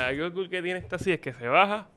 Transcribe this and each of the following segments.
algo cool que tiene esta así es que se baja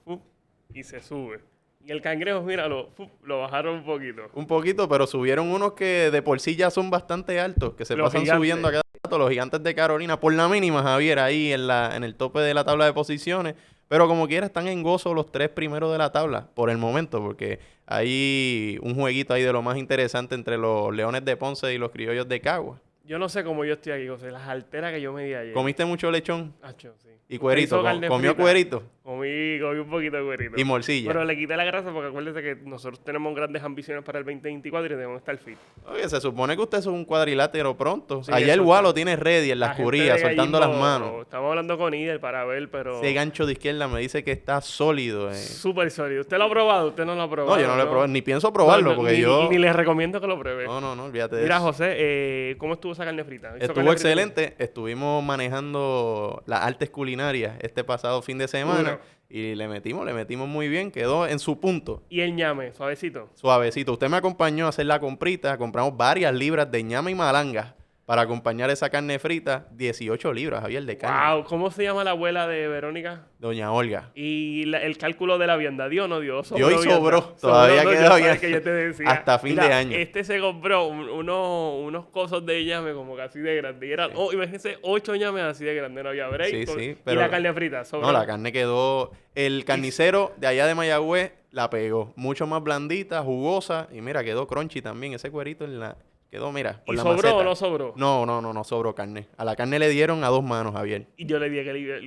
y se sube. Y el cangrejo, mira, lo bajaron un poquito. Un poquito, pero subieron unos que de por sí ya son bastante altos, que se Los pasan gigantes. subiendo a cada rato, los gigantes de Carolina, por la mínima, Javier, ahí en el tope de la tabla de posiciones. Pero como quiera, están en gozo los 3 primeros de la tabla, por el momento, porque hay un jueguito ahí de lo más interesante entre los Leones de Ponce y los Criollos de Cagua. Yo no sé cómo yo estoy aquí, José. Las alteras que yo me di ayer. ¿Comiste mucho lechón? Acho, sí. Y ¿Usted cuerito, hizo carne ¿comió frita? cuerito? Comí un poquito de cuerito. Y morcilla. Pero le quité la grasa porque acuérdese que nosotros tenemos grandes ambiciones para el 2024 y debemos estar fit. Oye, se supone que usted es un cuadrilátero pronto. Sí, Allá el eso Gualo está. tiene ready en La las gente curillas, de soltando las Gallimbo, manos. estamos hablando con Ider para ver, pero Ese gancho de izquierda me dice que está sólido. súper sólido. ¿Usted lo ha probado? ¿Usted no lo ha probado? No, yo no lo he probado, ni pienso probarlo, porque ni, yo... Y ni le recomiendo que lo pruebe. No, olvídate de Mira, eso. José, ¿cómo estuvo esa carne frita? ¿Hizo Estuvo carne frita? excelente. Estuvimos manejando las artes culinarias este pasado fin de semana. Duro. Y le metimos muy bien. Quedó en su punto. Y el ñame, suavecito. Suavecito. Usted me acompañó a hacer la comprita. Compramos varias libras de ñama y malanga para acompañar esa carne frita. 18 libras, Javier, de carne. Wow, ¿cómo se llama la abuela de Verónica? Doña Olga. Y el cálculo de la vianda, ¿dio o no dio? Dio y vianda. sobró. Todavía no, queda ya sabes bien. que yo te decía. Hasta fin Mira, de año. Este se compró unos cosos de ñame como que así de grande. Y eran, imagínense, 8 ñames así de grande. No había break. Sí, Y pero... la carne frita, sobró. No, la carne quedó... El carnicero de allá de Mayagüez la pegó. Mucho más blandita, jugosa. Y mira, quedó crunchy también. Ese cuerito en la... Quedó, mira, por ¿Y la sobró maceta. o no sobró? No sobró carne. A la carne le dieron a 2 manos, Javier. Y yo le dije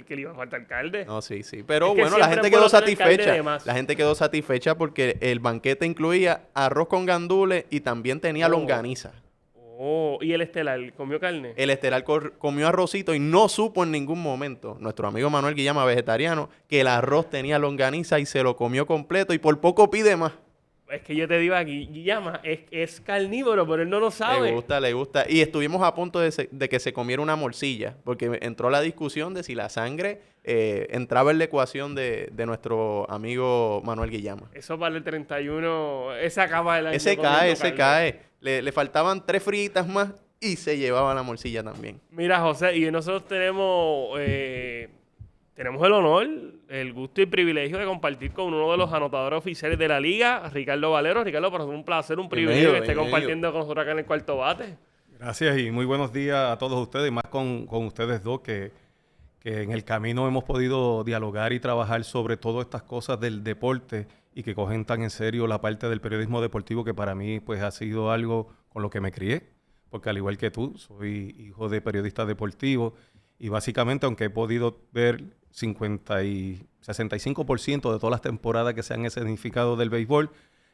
que le iba a faltar calde. No, sí. Pero Es que bueno, la siempre gente es quedó bueno tener carne de satisfecha. más. La gente quedó satisfecha porque el banquete incluía arroz con gandules y también tenía longaniza. ¿Y el estelar comió carne? El estelar comió arrocito y no supo en ningún momento, nuestro amigo Manuel Guillama, vegetariano, que el arroz tenía longaniza y se lo comió completo y por poco pide más. Es que yo te digo aquí, Guillama es carnívoro, pero él no lo sabe. Le gusta. Y estuvimos a punto de que se comiera una morcilla, porque entró la discusión de si la sangre entraba en la ecuación de nuestro amigo Manuel Guillama. Eso para el 31, ese acaba el año. Ese comiendo carne. cae. Le faltaban 3 fritas más y se llevaba la morcilla también. Mira, José, y nosotros tenemos el honor, el gusto y privilegio de compartir con uno de los anotadores oficiales de la liga, Ricardo Valero. Ricardo, para nosotros es un placer, un privilegio que esté compartiendo con nosotros acá en el cuarto bate. Gracias y muy buenos días a todos ustedes, y más con ustedes dos que en el camino hemos podido dialogar y trabajar sobre todas estas cosas del deporte y que cogen tan en serio la parte del periodismo deportivo que para mí pues ha sido algo con lo que me crié, porque al igual que tú, soy hijo de periodista deportivo y básicamente aunque he podido ver 65% de todas las temporadas que se han escenificado del béisbol,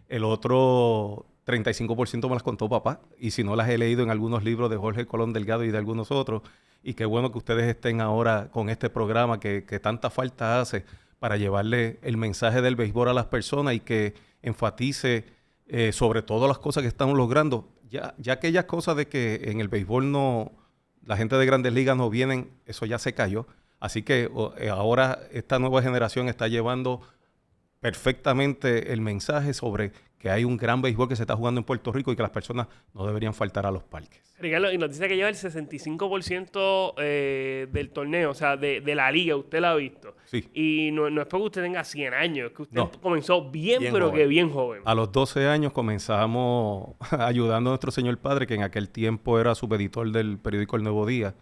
el otro 35% me las contó papá, y si no las he leído en algunos libros de Jorge Colón Delgado y de algunos otros, y qué bueno que ustedes estén ahora con este programa que tanta falta hace para llevarle el mensaje del béisbol a las personas y que enfatice sobre todo las cosas que estamos logrando. Ya aquellas cosas de que en el béisbol la gente de Grandes Ligas no vienen, eso ya se cayó. Así que ahora esta nueva generación está llevando perfectamente el mensaje sobre que hay un gran béisbol que se está jugando en Puerto Rico y que las personas no deberían faltar a los parques. Ricardo, y nos dice que lleva el 65% del torneo, o sea, de la liga, usted lo ha visto. Sí. Y no es porque usted tenga 100 años, es que usted comenzó bien pero joven. que bien joven. A los 12 años comenzamos ayudando a nuestro señor padre, que en aquel tiempo era subeditor del periódico El Nuevo Día.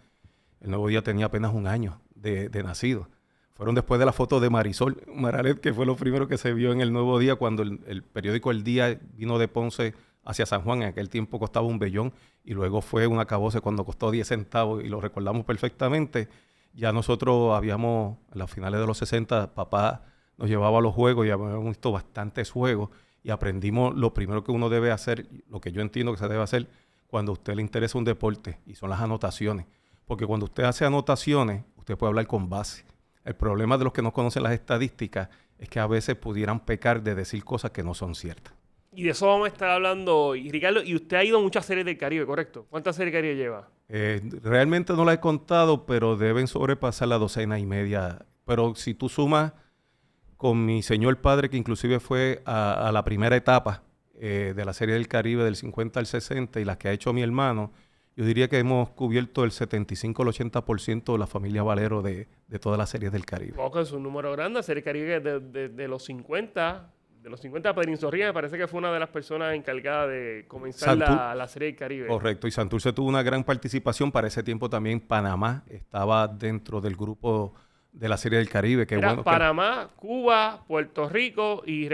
El Nuevo Día tenía apenas 1 año de nacido. Fueron después de la foto de Marisol Maralet, que fue lo primero que se vio en El Nuevo Día cuando el periódico El Día vino de Ponce hacia San Juan. En aquel tiempo costaba $1 bellón y luego fue un acabose cuando costó 10 centavos y lo recordamos perfectamente. Ya nosotros habíamos, a las finales de los 60, papá nos llevaba a los juegos y habíamos visto bastantes juegos y aprendimos lo primero que uno debe hacer, lo que yo entiendo que se debe hacer cuando a usted le interesa un deporte, y son las anotaciones. Porque cuando usted hace anotaciones, usted puede hablar con base. El problema de los que no conocen las estadísticas es que a veces pudieran pecar de decir cosas que no son ciertas. Y de eso vamos a estar hablando hoy. Ricardo, y usted ha ido a muchas series del Caribe, ¿correcto? ¿Cuántas series del Caribe lleva? Realmente no las he contado, pero deben sobrepasar la 250. Pero si tú sumas con mi señor padre, que inclusive fue a la primera etapa de la Serie del Caribe del 50 al 60 y las que ha hecho mi hermano, yo diría que hemos cubierto el 75 al 80% de la familia Valero de todas las series del Caribe. Wow, que es un número grande. Serie Caribe de los 50. De los 50, Pedrín Zorrilla me parece que fue una de las personas encargadas de comenzar la Serie del Caribe. Correcto, y Santurce tuvo una gran participación. Para ese tiempo también Panamá estaba dentro del grupo de la Serie del Caribe. Era Panamá, Cuba, Puerto Rico y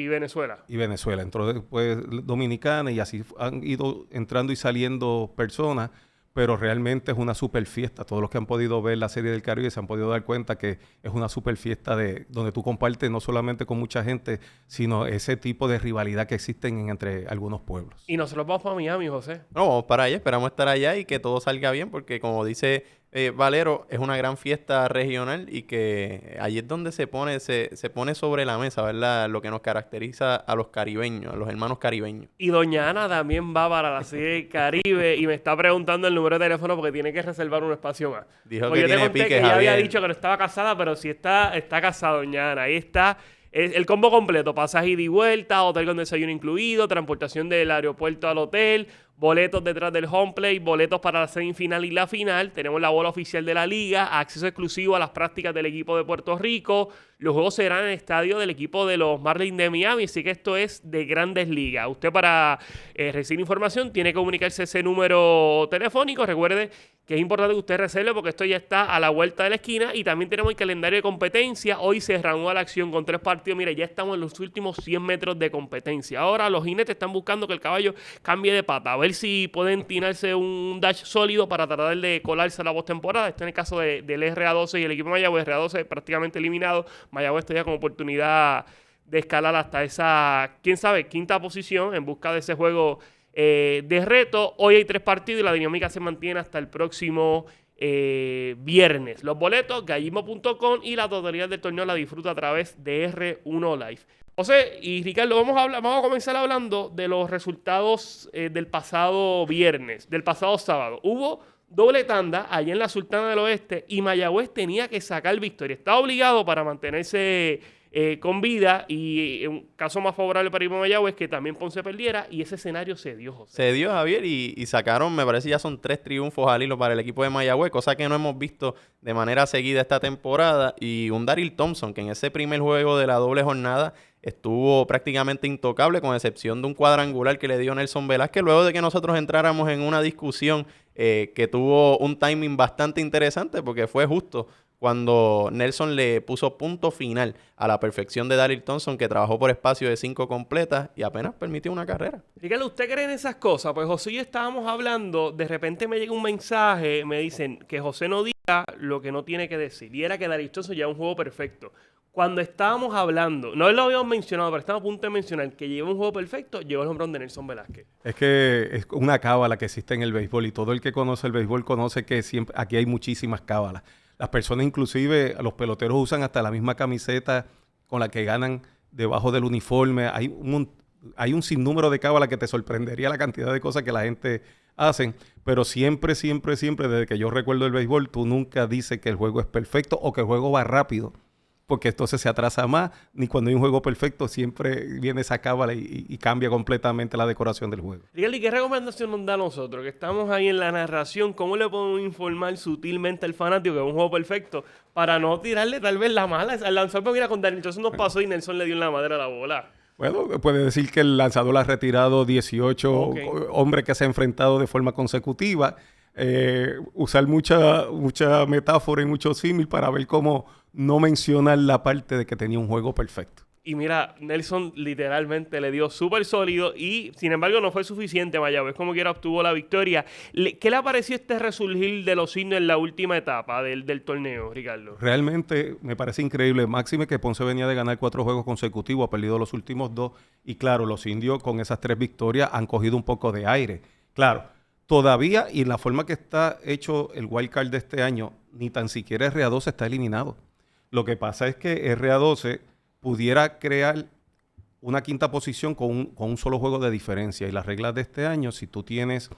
Venezuela. Y Venezuela. Entró después Dominicana y así han ido entrando y saliendo personas. Pero realmente es una super fiesta. Todos los que han podido ver la Serie del Caribe se han podido dar cuenta que es una super fiesta donde tú compartes no solamente con mucha gente, sino ese tipo de rivalidad que existen entre algunos pueblos. Y nosotros vamos para Miami, José. No, vamos para allá, esperamos estar allá y que todo salga bien, porque como dice Valero, es una gran fiesta regional y que allí es donde se pone sobre la mesa, ¿verdad? Lo que nos caracteriza a los caribeños, a los hermanos caribeños. Y doña Ana también va para la Serie del Caribe y me está preguntando el número de teléfono porque tiene que reservar un espacio más. Dijo porque que yo te tiene conté pique, que ella había Javier. dicho que no estaba casada, pero sí está casada doña Ana. Ahí está el combo completo, pasaje ida y vuelta, hotel con desayuno incluido, transportación del aeropuerto al hotel, boletos detrás del home plate, boletos para la semifinal y la final. Tenemos la bola oficial de la liga, acceso exclusivo a las prácticas del equipo de Puerto Rico. Los juegos serán en el estadio del equipo de los Marlins de Miami, así que esto es de Grandes Ligas. Usted para recibir información tiene que comunicarse a ese número telefónico. Recuerde que es importante que usted reserve porque esto ya está a la vuelta de la esquina y también tenemos el calendario de competencia. Hoy se reanuda la acción con 3 partidos. Mire, ya estamos en los últimos 100 metros de competencia. Ahora los jinetes están buscando que el caballo cambie de pata, a ver si pueden tirarse un dash sólido para tratar de colarse a la postemporada. Esto en el caso del RA12 y el equipo de Mayagüez. RA12 prácticamente eliminado. Mayagüez está ya como oportunidad de escalar hasta esa, quién sabe, quinta posición en busca de ese juego de reto. Hoy hay 3 partidos y la dinámica se mantiene hasta el próximo viernes. Los boletos, gallismo.com, y la totalidad del torneo la disfruta a través de R1 Live. José y Ricardo, vamos a comenzar hablando de los resultados del pasado viernes, del pasado sábado. Hubo doble tanda allá en la Sultana del Oeste y Mayagüez tenía que sacar victoria. Estaba obligado para mantenerse con vida y un caso más favorable para Irma Mayagüez que también Ponce perdiera y ese escenario se dio, José. Se dio, Javier, y sacaron, me parece ya son 3 triunfos al hilo para el equipo de Mayagüez, cosa que no hemos visto de manera seguida esta temporada. Y un Daryl Thompson, que en ese primer juego de la doble jornada estuvo prácticamente intocable, con excepción de un cuadrangular que le dio Nelson Velázquez, luego de que nosotros entráramos en una discusión que tuvo un timing bastante interesante, porque fue justo cuando Nelson le puso punto final a la perfección de Daryl Thompson, que trabajó por espacio de 5 completas y apenas permitió una carrera. Ricardo, ¿usted cree en esas cosas? Pues José y yo estábamos hablando, de repente me llega un mensaje, me dicen que José no diga lo que no tiene que decir, y era que Daryl Thompson ya un juego perfecto. Cuando estábamos hablando, no lo habíamos mencionado, pero estábamos a punto de mencionar que lleva un juego perfecto, llegó el hombrón de Nelson Velázquez. Es que es una cábala que existe en el béisbol y todo el que conoce el béisbol conoce que siempre aquí hay muchísimas cábalas. Las personas, inclusive, los peloteros usan hasta la misma camiseta con la que ganan debajo del uniforme. Hay un sinnúmero de cábalas que te sorprendería la cantidad de cosas que la gente hacen. Pero siempre, desde que yo recuerdo el béisbol, tú nunca dices que el juego es perfecto o que el juego va rápido, porque entonces se atrasa más. Ni cuando hay un juego perfecto siempre viene esa cábala y cambia completamente la decoración del juego. Ricardo, ¿y qué recomendación nos da a nosotros? Que estamos ahí en la narración, ¿cómo le podemos informar sutilmente al fanático que es un juego perfecto para no tirarle tal vez la mala al lanzador? Porque mira, con Daryl Thompson nos pasó y Nelson le dio en la madera a la bola. Bueno, puede decir que el lanzador ha retirado 18 hombres que se ha enfrentado de forma consecutiva. Usar mucha metáfora y mucho símil para ver cómo no mencionar la parte de que tenía un juego perfecto. Y mira, Nelson literalmente le dio súper sólido y, sin embargo, no fue suficiente. Mayagüez como quiera obtuvo la victoria. ¿Qué le pareció este resurgir de los indios en la última etapa del torneo, Ricardo? Realmente me parece increíble. Máxime que Ponce venía de ganar 4 juegos consecutivos, ha perdido los últimos 2. Y claro, los indios con esas 3 victorias han cogido un poco de aire. Claro, todavía, y la forma que está hecho el wild card de este año, ni tan siquiera RA12 está eliminado. Lo que pasa es que RA12 pudiera crear una quinta posición con un solo juego de diferencia. Y las reglas de este año, si tú tienes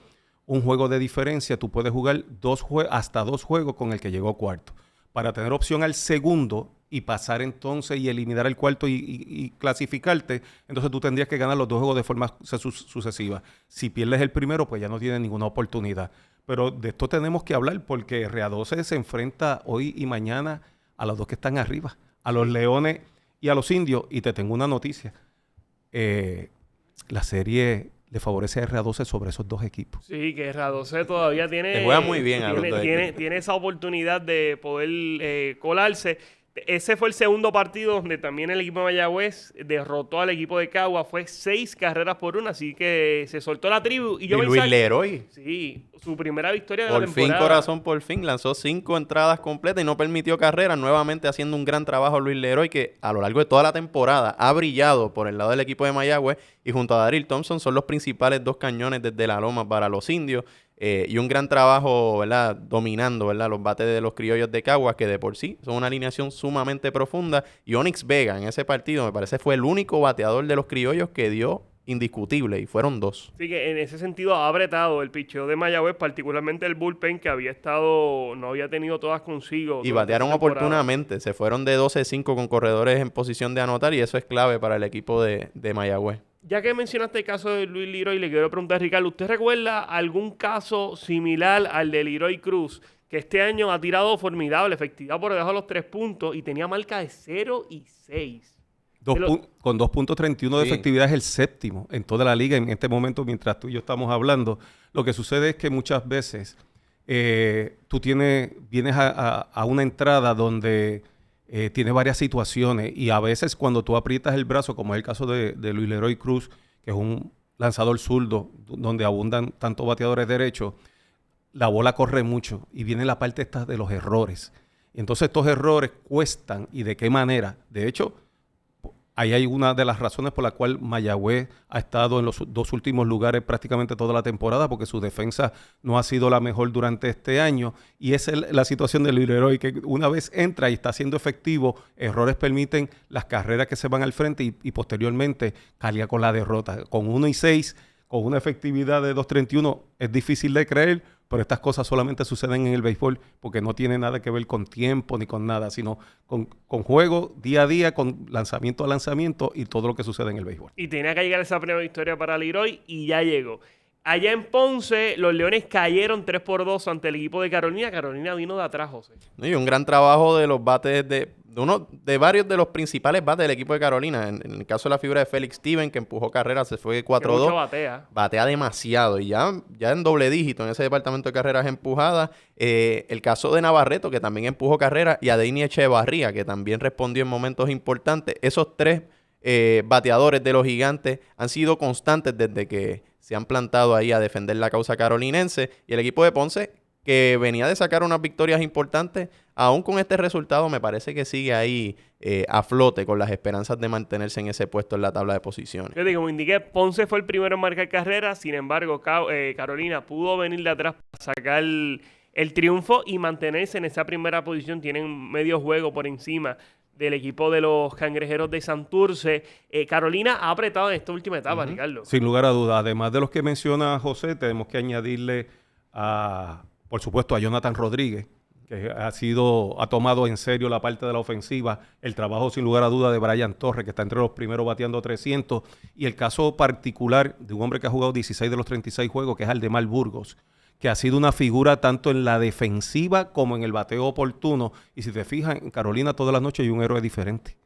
un juego de diferencia, tú puedes jugar hasta 2 juegos con el que llegó cuarto. Para tener opción al segundo, y pasar entonces y eliminar el cuarto y clasificarte, entonces tú tendrías que ganar los 2 juegos de forma sucesiva. Si pierdes el primero, pues ya no tienes ninguna oportunidad. Pero de esto tenemos que hablar porque RA12 se enfrenta hoy y mañana a los 2 que están arriba, a los Leones y a los Indios. Y te tengo una noticia. La serie le favorece a RA12 sobre esos 2 equipos. Sí, que RA12 todavía tiene... Le juega muy bien a los dos equipos. Tiene esa oportunidad de poder colarse. Ese fue el segundo partido donde también el equipo de Mayagüez derrotó al equipo de Cagua. Fue 6 carreras por 1, así que se soltó la tribu. Y Luis Leroy. Sí, su primera victoria de la Por fin, temporada. corazón, por fin. Lanzó 5 entradas completas y no permitió carreras. Nuevamente haciendo un gran trabajo Luis Leroy, que a lo largo de toda la temporada ha brillado por el lado del equipo de Mayagüez. Y junto a Daryl Thompson son los principales 2 cañones desde la loma para los indios. Y un gran trabajo, ¿verdad? Dominando, ¿verdad? Los bates de los criollos de Caguas, que de por sí son una alineación sumamente profunda. Y Onyx Vega en ese partido, me parece, fue el único bateador de los criollos que dio indiscutible, y fueron 2. Así que en ese sentido ha apretado el picheo de Mayagüez, particularmente el bullpen, que no había tenido todas consigo. Y batearon oportunamente, se fueron de 12-5 con corredores en posición de anotar, y eso es clave para el equipo de Mayagüez. Ya que mencionaste el caso de Luis Leroy, le quiero preguntar a Ricardo, ¿usted recuerda algún caso similar al de Leroy Cruz, que este año ha tirado formidable, efectividad por debajo de los 3 puntos y tenía marca de 0-6? Con 2.31 de efectividad es el séptimo en toda la liga en este momento mientras tú y yo estamos hablando. Lo que sucede es que muchas veces tú vienes a una entrada donde tienes varias situaciones y a veces cuando tú aprietas el brazo, como es el caso de Luis Leroy Cruz, que es un lanzador zurdo donde abundan tantos bateadores derechos, la bola corre mucho y viene la parte esta de los errores. Y entonces estos errores cuestan y de qué manera. De hecho, ahí hay una de las razones por la cual Mayagüez ha estado en los 2 últimos lugares prácticamente toda la temporada, porque su defensa no ha sido la mejor durante este año. Y esa es la situación del Leroy, que una vez entra y está siendo efectivo, errores permiten las carreras que se van al frente y posteriormente carga con la derrota. Con 1-6, con una efectividad de 2.31, es difícil de creer, pero estas cosas solamente suceden en el béisbol porque no tiene nada que ver con tiempo ni con nada, sino con juego día a día, con lanzamiento a lanzamiento y todo lo que sucede en el béisbol. Y tenía que llegar esa primera victoria para Leroy y ya llegó. Allá en Ponce, los Leones cayeron 3-2 ante el equipo de Carolina. Carolina vino de atrás, José. Y un gran trabajo de los bates de varios de los principales bates del equipo de Carolina. En el caso de la figura de Félix Steven, que empujó carreras, se fue 4-2. Batea demasiado. Y ya en doble dígito en ese departamento de carreras empujadas. El caso de Navarreto, que también empujó carreras. Y Adeini Echevarría, que también respondió en momentos importantes. Esos 3 bateadores de los Gigantes han sido constantes desde que se han plantado ahí a defender la causa carolinense. Y el equipo de Ponce, que venía de sacar unas victorias importantes, aún con este resultado me parece que sigue ahí a flote con las esperanzas de mantenerse en ese puesto en la tabla de posiciones. Yo digo, como indiqué, Ponce fue el primero en marcar carreras, sin embargo Carolina pudo venir de atrás para sacar el triunfo y mantenerse en esa primera posición. Tienen medio juego por encima del equipo de los Cangrejeros de Santurce. Carolina ha apretado en esta última etapa, Ricardo. Sin lugar a dudas. Además de los que menciona José, tenemos que añadirle por supuesto, a Jonathan Rodríguez, que ha tomado en serio la parte de la ofensiva, el trabajo sin lugar a duda de Brian Torres, que está entre los primeros bateando 300, y el caso particular de un hombre que ha jugado 16 de los 36 juegos, que es Aldemar Burgos, que ha sido una figura tanto en la defensiva como en el bateo oportuno. Y si te fijas, en Carolina todas las noches hay un héroe diferente.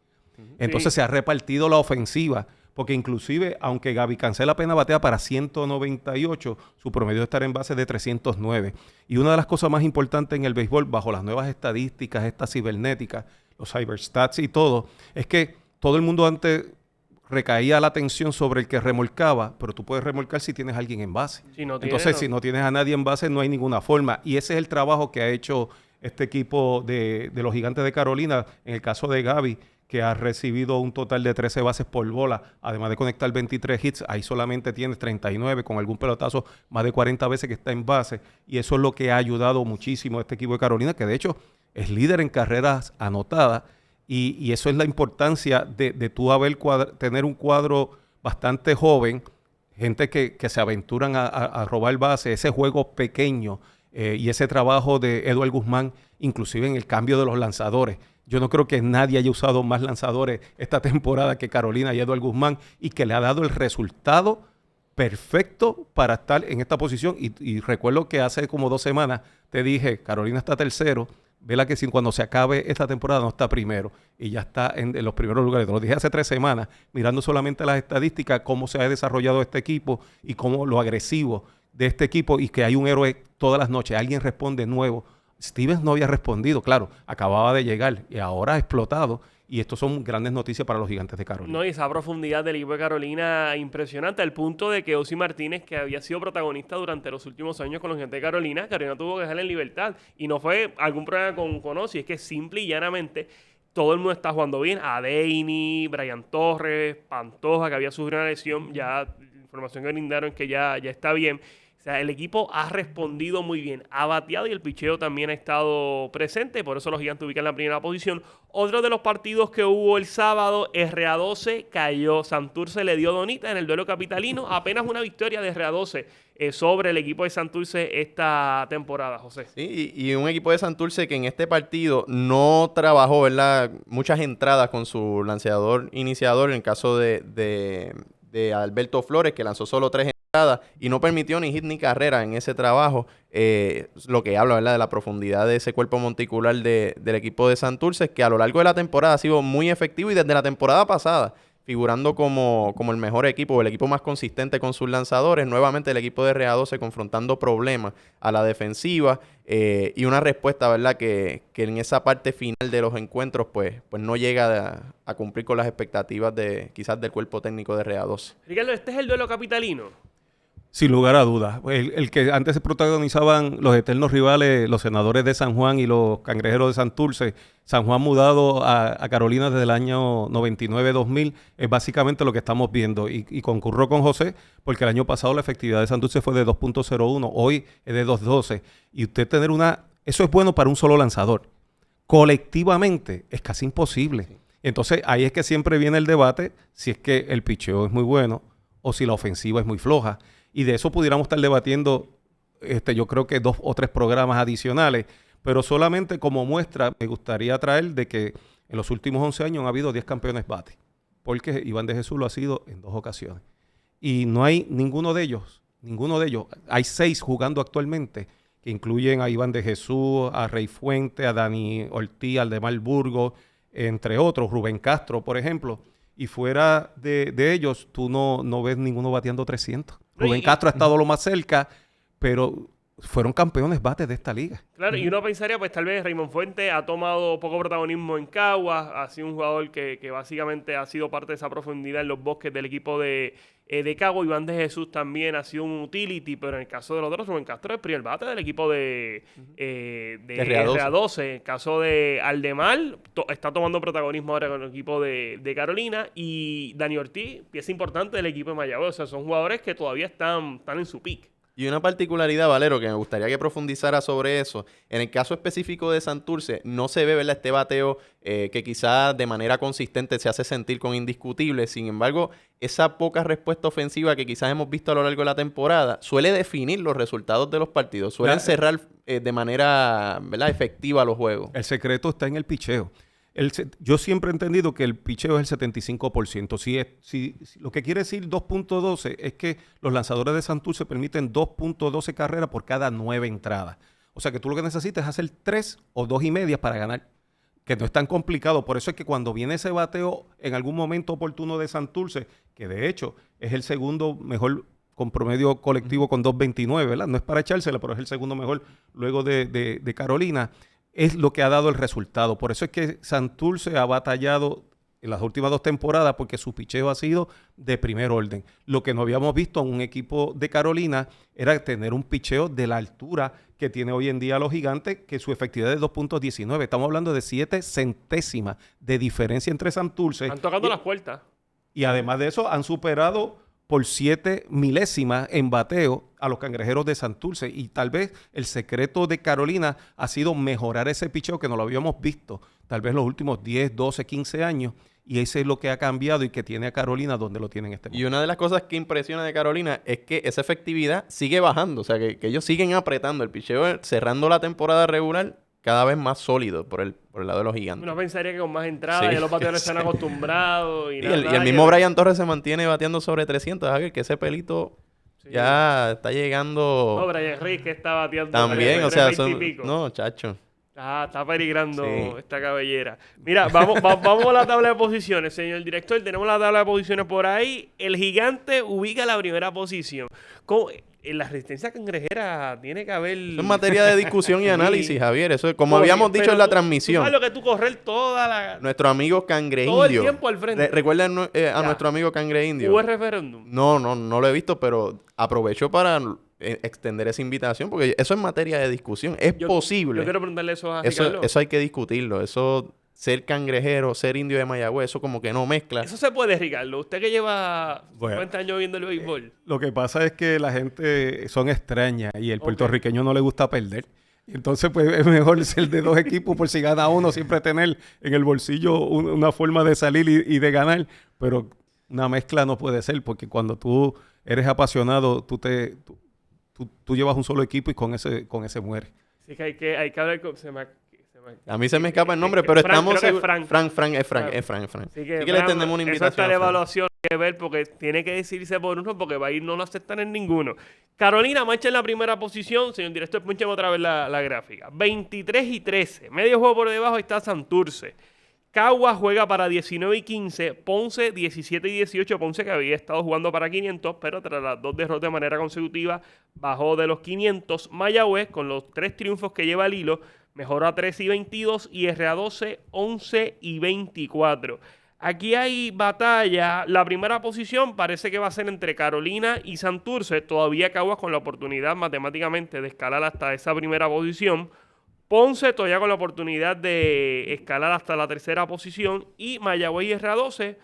Entonces se ha repartido la ofensiva, porque inclusive, aunque Gaby Cancel apenas batea para 198, su promedio de estar en base es de 309. Y una de las cosas más importantes en el béisbol, bajo las nuevas estadísticas, estas cibernéticas, los cyberstats y todo, es que todo el mundo antes recaía la atención sobre el que remolcaba, pero tú puedes remolcar si tienes a alguien en base. Si no tienes a nadie en base, no hay ninguna forma. Y ese es el trabajo que ha hecho este equipo de los Gigantes de Carolina. En el caso de Gaby, que ha recibido un total de 13 bases por bola, además de conectar 23 hits, ahí solamente tienes 39, con algún pelotazo, más de 40 veces que está en base. Y eso es lo que ha ayudado muchísimo a este equipo de Carolina, que de hecho es líder en carreras anotadas. Y eso es la importancia de tú tener un cuadro bastante joven, gente que se aventuran a robar base, ese juego pequeño y ese trabajo de Eduard Guzmán, inclusive en el cambio de los lanzadores. Yo no creo que nadie haya usado más lanzadores esta temporada que Carolina y Eduard Guzmán y que le ha dado el resultado perfecto para estar en esta posición. Y recuerdo que hace como 2 semanas te dije, Carolina está tercero, vela que cuando se acabe esta temporada no está primero y ya está en los primeros lugares. Te lo dije hace 3 semanas, mirando solamente las estadísticas, cómo se ha desarrollado este equipo y cómo lo agresivo de este equipo y que hay un héroe todas las noches. Alguien responde nuevo. Stevens no había respondido, claro, acababa de llegar y ahora ha explotado. Y esto son grandes noticias para los Gigantes de Carolina. No, y esa profundidad del equipo de Carolina impresionante, al punto de que Ozzy Martínez, que había sido protagonista durante los últimos años con los Gigantes de Carolina, Carolina tuvo que dejarle en libertad. Y no fue algún problema con Ozzy, es que simple y llanamente todo el mundo está jugando bien. Adeini, Brian Torres, Pantoja, que había sufrido una lesión, ya información que brindaron es que ya está bien. O sea, el equipo ha respondido muy bien, ha bateado y el picheo también ha estado presente, por eso los Gigantes ubican en la primera posición. Otro de los partidos que hubo el sábado, RA12 cayó, Santurce le dio donita en el duelo capitalino, apenas una victoria de RA12 sobre el equipo de Santurce esta temporada, José. Sí, y un equipo de Santurce que en este partido no trabajó, ¿verdad? Muchas entradas con su lanzador iniciador, en el caso de Alberto Flores, que lanzó solo 3 y no permitió ni hit ni carrera en ese trabajo, lo que habla, ¿verdad?, de la profundidad de ese cuerpo monticular del equipo de Santurce, que a lo largo de la temporada ha sido muy efectivo y desde la temporada pasada figurando como el mejor equipo, el equipo más consistente con sus lanzadores. Nuevamente el equipo de RA12 confrontando problemas a la defensiva y una respuesta, ¿verdad?, que en esa parte final de los encuentros pues no llega a cumplir con las expectativas quizás del cuerpo técnico de RA12. Ricardo, ¿este es el duelo capitalino? Sin lugar a dudas. El que antes se protagonizaban los eternos rivales, los Senadores de San Juan y los Cangrejeros de Santurce. San Juan mudado a Carolina desde el año 99-2000 es básicamente lo que estamos viendo. Y concurro con José porque el año pasado la efectividad de Santurce fue de 2.01, hoy es de 2.12. Y usted tener eso es bueno para un solo lanzador. Colectivamente es casi imposible. Entonces ahí es que siempre viene el debate si es que el picheo es muy bueno o si la ofensiva es muy floja. Y de eso pudiéramos estar debatiendo, yo creo que 2 o 3 programas adicionales, pero solamente como muestra me gustaría traer de que en los últimos 11 años han habido 10 campeones bate, porque Iván de Jesús lo ha sido en 2 ocasiones. Y no hay ninguno de ellos, hay 6 jugando actualmente, que incluyen a Iván de Jesús, a Rey Fuente, a Dani Ortiz, a Aldemar Burgos, entre otros, Rubén Castro, por ejemplo. Y fuera de ellos, tú no ves ninguno bateando 300. Rubén Castro ha estado lo más cerca, pero fueron campeones bates de esta liga. Claro, y uno pensaría, pues tal vez Raymond Fuentes ha tomado poco protagonismo en Caguas, ha sido un jugador que básicamente ha sido parte de esa profundidad en los bosques del equipo de Caguas. Iván de Jesús también ha sido un utility, pero en el caso de los otros, Rubén Castro es el primer bate del equipo de RA12. En el caso de Aldemar, está tomando protagonismo ahora con el equipo de Carolina, y Dani Ortiz, pieza importante del equipo de Mayagüez. O sea, son jugadores que todavía están en su pick. Y una particularidad, Valero, que me gustaría que profundizara sobre eso. En el caso específico de Santurce, no se ve, ¿verdad?, este bateo que quizás de manera consistente se hace sentir con indiscutible. Sin embargo, esa poca respuesta ofensiva que quizás hemos visto a lo largo de la temporada suele definir los resultados de los partidos. Suelen cerrar de manera, ¿verdad?, efectiva los juegos. El secreto está en el picheo. Yo siempre he entendido que el picheo es el 75%. Si lo que quiere decir 2.12 es que los lanzadores de Santurce permiten 2.12 carreras por cada 9 entradas. O sea que tú lo que necesitas es hacer 3 o 2.5 para ganar, que no es tan complicado. Por eso es que cuando viene ese bateo en algún momento oportuno de Santurce, que de hecho es el segundo mejor con promedio colectivo con 2.29, ¿verdad? No es para echársela, pero es el segundo mejor luego de Carolina. Es lo que ha dado el resultado. Por eso es que Santurce ha batallado en las últimas 2 temporadas porque su picheo ha sido de primer orden. Lo que no habíamos visto en un equipo de Carolina era tener un picheo de la altura que tiene hoy en día los Gigantes, que su efectividad es 2.19. Estamos hablando de 7 centésimas de diferencia entre Santurce. Están tocando las puertas. Y además de eso han superado por 7 milésimas en bateo a los Cangrejeros de Santurce. Y tal vez el secreto de Carolina ha sido mejorar ese picheo que no lo habíamos visto tal vez los últimos 10, 12, 15 años. Y ese es lo que ha cambiado y que tiene a Carolina donde lo tiene en este momento. Y una de las cosas que impresiona de Carolina es que esa efectividad sigue bajando. O sea, que ellos siguen apretando el picheo, cerrando la temporada regular. cada vez más sólidos por el lado de los Gigantes. Uno pensaría que con más entradas Sí. ya los bateadores están acostumbrados. Y el mismo Brian Torres se mantiene bateando sobre 300. Javier, que ese pelito ya está llegando... No, Brian Reed que está bateando. También, o sea, 320 y pico. No, chacho. Está peligrando esta cabellera. Mira, vamos a la tabla de posiciones, señor director. Tenemos la tabla de posiciones por ahí. El Gigante ubica la primera posición. En la resistencia cangrejera tiene que haber... Eso es materia de discusión y análisis, Javier. Eso es como habíamos dicho en la transmisión. ¿Tú sabes lo que tú correr toda la... Nuestro amigo Cangre todo Indio. el tiempo al frente. ¿Recuerdan a nuestro amigo Cangre Indio? ¿Hubo el referéndum? No lo he visto, pero aprovecho para extender esa invitación porque eso es materia de discusión. Es posible. Yo quiero preguntarle eso a Ricardo. Eso hay que discutirlo. Eso, ser cangrejero, ser indio de Mayagüez, eso como que no mezcla. Eso se puede, Ricardo. Usted que lleva 50 años viendo el béisbol. Lo que pasa es que la gente son extrañas y el puertorriqueño no le gusta perder. Entonces, pues es mejor ser de dos equipos por si gana uno, siempre tener en el bolsillo una forma de salir y de ganar. Pero una mezcla no puede ser porque cuando tú eres apasionado, tú llevas un solo equipo y con ese mueres. Así que hay que hablar con... A mí se me escapa el nombre, pero estamos seguros. Frank. Así que le tendemos una invitación. Eso está la evaluación que ver porque tiene que decidirse por uno porque va a ir no lo aceptan en ninguno. Carolina marcha en la primera posición. Señor director, punchemos otra vez la gráfica. 23-13. Medio juego por debajo está Santurce. Caguas juega para 19-15. Ponce 17-18. Ponce que había estado jugando para 500, pero tras las 2 derrotas de manera consecutiva bajó de los 500. Mayagüez con los 3 triunfos que lleva el hilo mejoró a 13-22 y RA12 11-24. Aquí hay batalla. La primera posición parece que va a ser entre Carolina y Santurce. Todavía Caguas con la oportunidad matemáticamente de escalar hasta esa primera posición. Ponce todavía con la oportunidad de escalar hasta la tercera posición. Y Mayagüez y RA12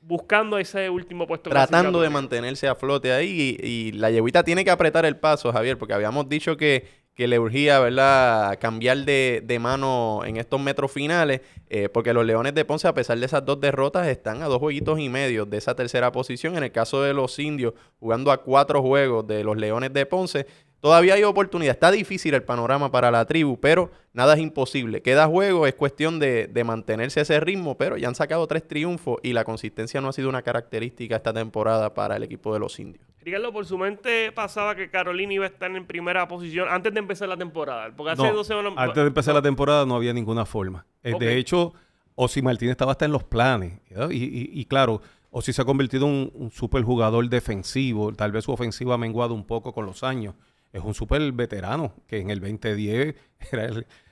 buscando ese último puesto. Tratando de mantenerse a flote ahí. Y la yeguita tiene que apretar el paso, Javier, porque habíamos dicho que le urgía, ¿verdad?, cambiar de mano en estos metros finales, porque los Leones de Ponce, a pesar de esas 2 derrotas, están a 2 jueguitos y medio de esa tercera posición. En el caso de los Indios, jugando a 4 juegos de los Leones de Ponce, todavía hay oportunidad. Está difícil el panorama para la tribu, pero nada es imposible. Queda juego, es cuestión de mantenerse ese ritmo, pero ya han sacado 3 triunfos y la consistencia no ha sido una característica esta temporada para el equipo de los Indios. Ricardo, por su mente pasaba que Carolina iba a estar en primera posición antes de empezar la temporada. Porque hace 2 semanas... Antes de empezar la temporada no había ninguna forma. De hecho, Osi Martínez estaba hasta en los planes. Y claro, Osi se ha convertido en un super jugador defensivo. Tal vez su ofensiva ha menguado un poco con los años. Es un super veterano que en el 2010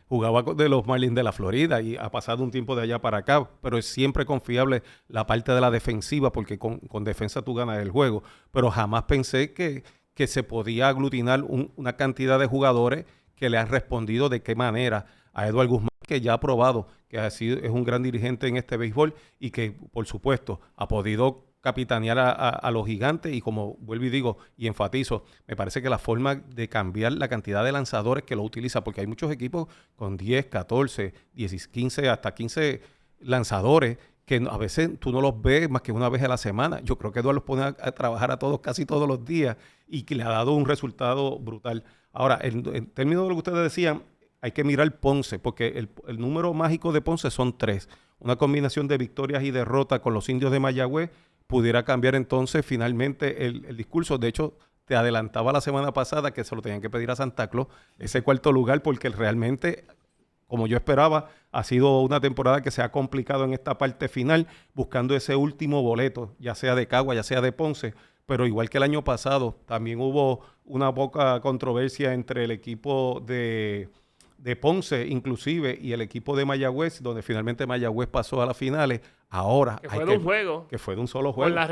jugaba de los Marlins de la Florida y ha pasado un tiempo de allá para acá, pero es siempre confiable la parte de la defensiva porque con defensa tú ganas el juego. Pero jamás pensé que se podía aglutinar una cantidad de jugadores que le han respondido de qué manera a Eduardo Guzmán, que ya ha probado que es un gran dirigente en este béisbol y que, por supuesto, ha podido capitanear a los Gigantes y, como vuelvo y digo y enfatizo, me parece que la forma de cambiar la cantidad de lanzadores que lo utiliza, porque hay muchos equipos con 10, 14, 10, 15, hasta 15 lanzadores que a veces tú no los ves más que una vez a la semana. Yo creo que Eduardo los pone a trabajar a todos casi todos los días y que le ha dado un resultado brutal. Ahora, en términos de lo que ustedes decían, hay que mirar Ponce, porque el número mágico de Ponce son 3. Una combinación de victorias y derrotas con los Indios de Mayagüez pudiera cambiar entonces finalmente el discurso. De hecho, te adelantaba la semana pasada que se lo tenían que pedir a Santa Claus ese 4º lugar, porque realmente, como yo esperaba, ha sido una temporada que se ha complicado en esta parte final, buscando ese último boleto, ya sea de Cagua, ya sea de Ponce. Pero igual que el año pasado, también hubo una poca controversia entre el equipo de Ponce, inclusive, y el equipo de Mayagüez, donde finalmente Mayagüez pasó a las finales. Ahora que fue de un juego. Que fue de un solo juego. Con la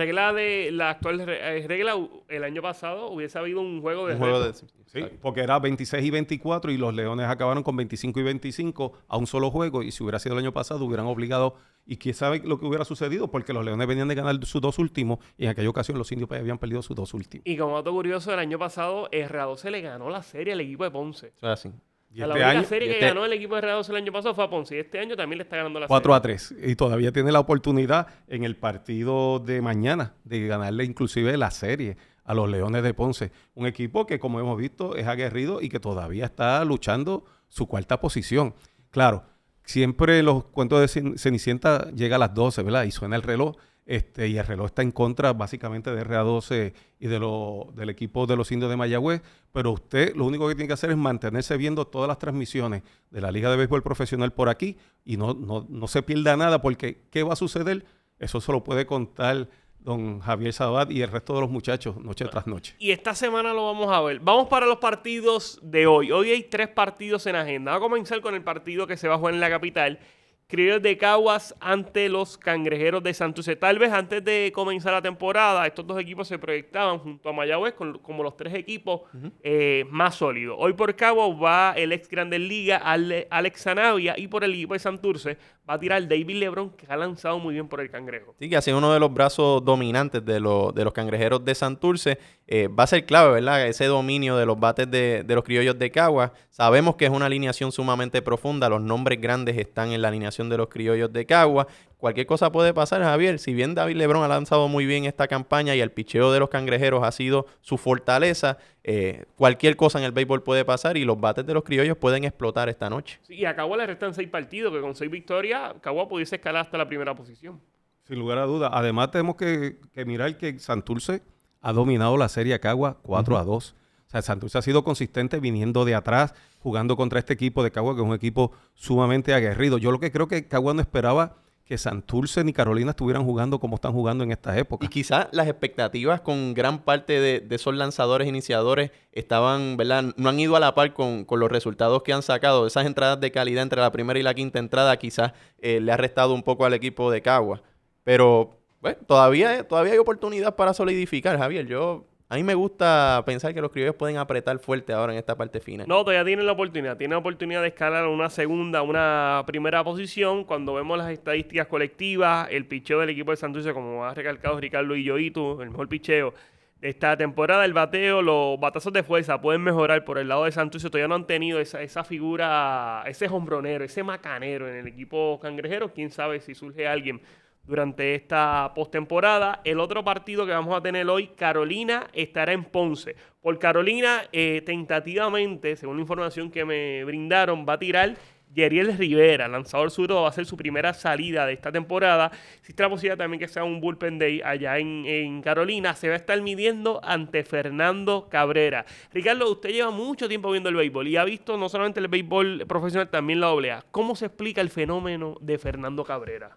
actual regla, el año pasado hubiese habido un juego de Sí, porque era 26 y 24 y los Leones acabaron con 25 y 25 a un solo juego, y si hubiera sido el año pasado hubieran obligado, y quién sabe lo que hubiera sucedido, porque los Leones venían de ganar sus 2 últimos y en aquella ocasión los Indios habían perdido sus 2 últimos. Y como dato curioso, el año pasado RA12 le ganó la serie al equipo de Ponce. Eso es así. Y la única serie que ganó el equipo de RA12 el año pasado fue a Ponce, y este año también le está ganando la 4-3. Y todavía tiene la oportunidad en el partido de mañana de ganarle inclusive la serie a los Leones de Ponce. Un equipo que, como hemos visto, es aguerrido y que todavía está luchando su cuarta posición. Claro, siempre los cuentos de Cenicienta llega a las 12, ¿verdad? Y suena el reloj. Y el reloj está en contra básicamente de RA12 y del equipo de los Indios de Mayagüez, pero usted lo único que tiene que hacer es mantenerse viendo todas las transmisiones de la Liga de Béisbol Profesional por aquí y no se pierda nada, porque ¿qué va a suceder? Eso se lo puede contar don Javier Sabat y el resto de los muchachos noche tras noche. Y esta semana lo vamos a ver. Vamos para los partidos de hoy. Hoy hay 3 partidos en agenda. Vamos a comenzar con el partido que se va a jugar en la capital. Criollos de Caguas ante los Cangrejeros de Santurce. Tal vez antes de comenzar la temporada, estos dos equipos se proyectaban junto a Mayagüez como los 3 equipos más sólidos. Hoy por Caguas va el ex Grandes Ligas, Alex Zanavia, y por el equipo de Santurce va a tirar David Lebron, que ha lanzado muy bien por el Cangrejo. Sí, que ha sido uno de los brazos dominantes de los Cangrejeros de Santurce. Va a ser clave, ¿verdad? Ese dominio de los bates de los Criollos de Caguas. Sabemos que es una alineación sumamente profunda. Los nombres grandes están en la alineación de los Criollos de Caguas. Cualquier cosa puede pasar, Javier. Si bien David Lebron ha lanzado muy bien esta campaña y el picheo de los Cangrejeros ha sido su fortaleza, cualquier cosa en el béisbol puede pasar y los bates de los Criollos pueden explotar esta noche. Sí, y a Caguas le restan 6 partidos, que con 6 victorias, Caguas pudiese escalar hasta la primera posición. Sin lugar a dudas. Además, tenemos que mirar que Santurce ha dominado la serie a Caguas 4-2. O sea, Santurce ha sido consistente viniendo de atrás, jugando contra este equipo de Caguas, que es un equipo sumamente aguerrido. Yo lo que creo que Caguas no esperaba que Santurce ni Carolina estuvieran jugando como están jugando en esta época. Y quizás las expectativas con gran parte de esos lanzadores iniciadores estaban, ¿verdad? No han ido a la par con los resultados que han sacado. Esas entradas de calidad entre la primera y la quinta entrada quizás le ha restado un poco al equipo de Caguas. Pero bueno, todavía hay oportunidad para solidificar, Javier. A mí me gusta pensar que los Criollos pueden apretar fuerte ahora en esta parte final. No, todavía tienen la oportunidad. Tienen la oportunidad de escalar una segunda, una primera posición. Cuando vemos las estadísticas colectivas, el picheo del equipo de Santurce, como ha recalcado Ricardo y Yoito, el mejor picheo de esta temporada, el bateo, los batazos de fuerza pueden mejorar por el lado de Santurce. Todavía no han tenido esa figura, ese hombronero, ese macanero en el equipo cangrejero. Quién sabe si surge alguien durante esta postemporada. El otro partido que vamos a tener hoy, Carolina estará en Ponce. Por Carolina, tentativamente, según la información que me brindaron, va a tirar Yeriel Rivera, lanzador zurdo, va a ser su primera salida de esta temporada. Existe la posibilidad también que sea un bullpen day allá en Carolina. Se va a estar midiendo ante Fernando Cabrera. Ricardo, usted lleva mucho tiempo viendo el béisbol y ha visto no solamente el béisbol profesional, también la AA. ¿Cómo se explica el fenómeno de Fernando Cabrera?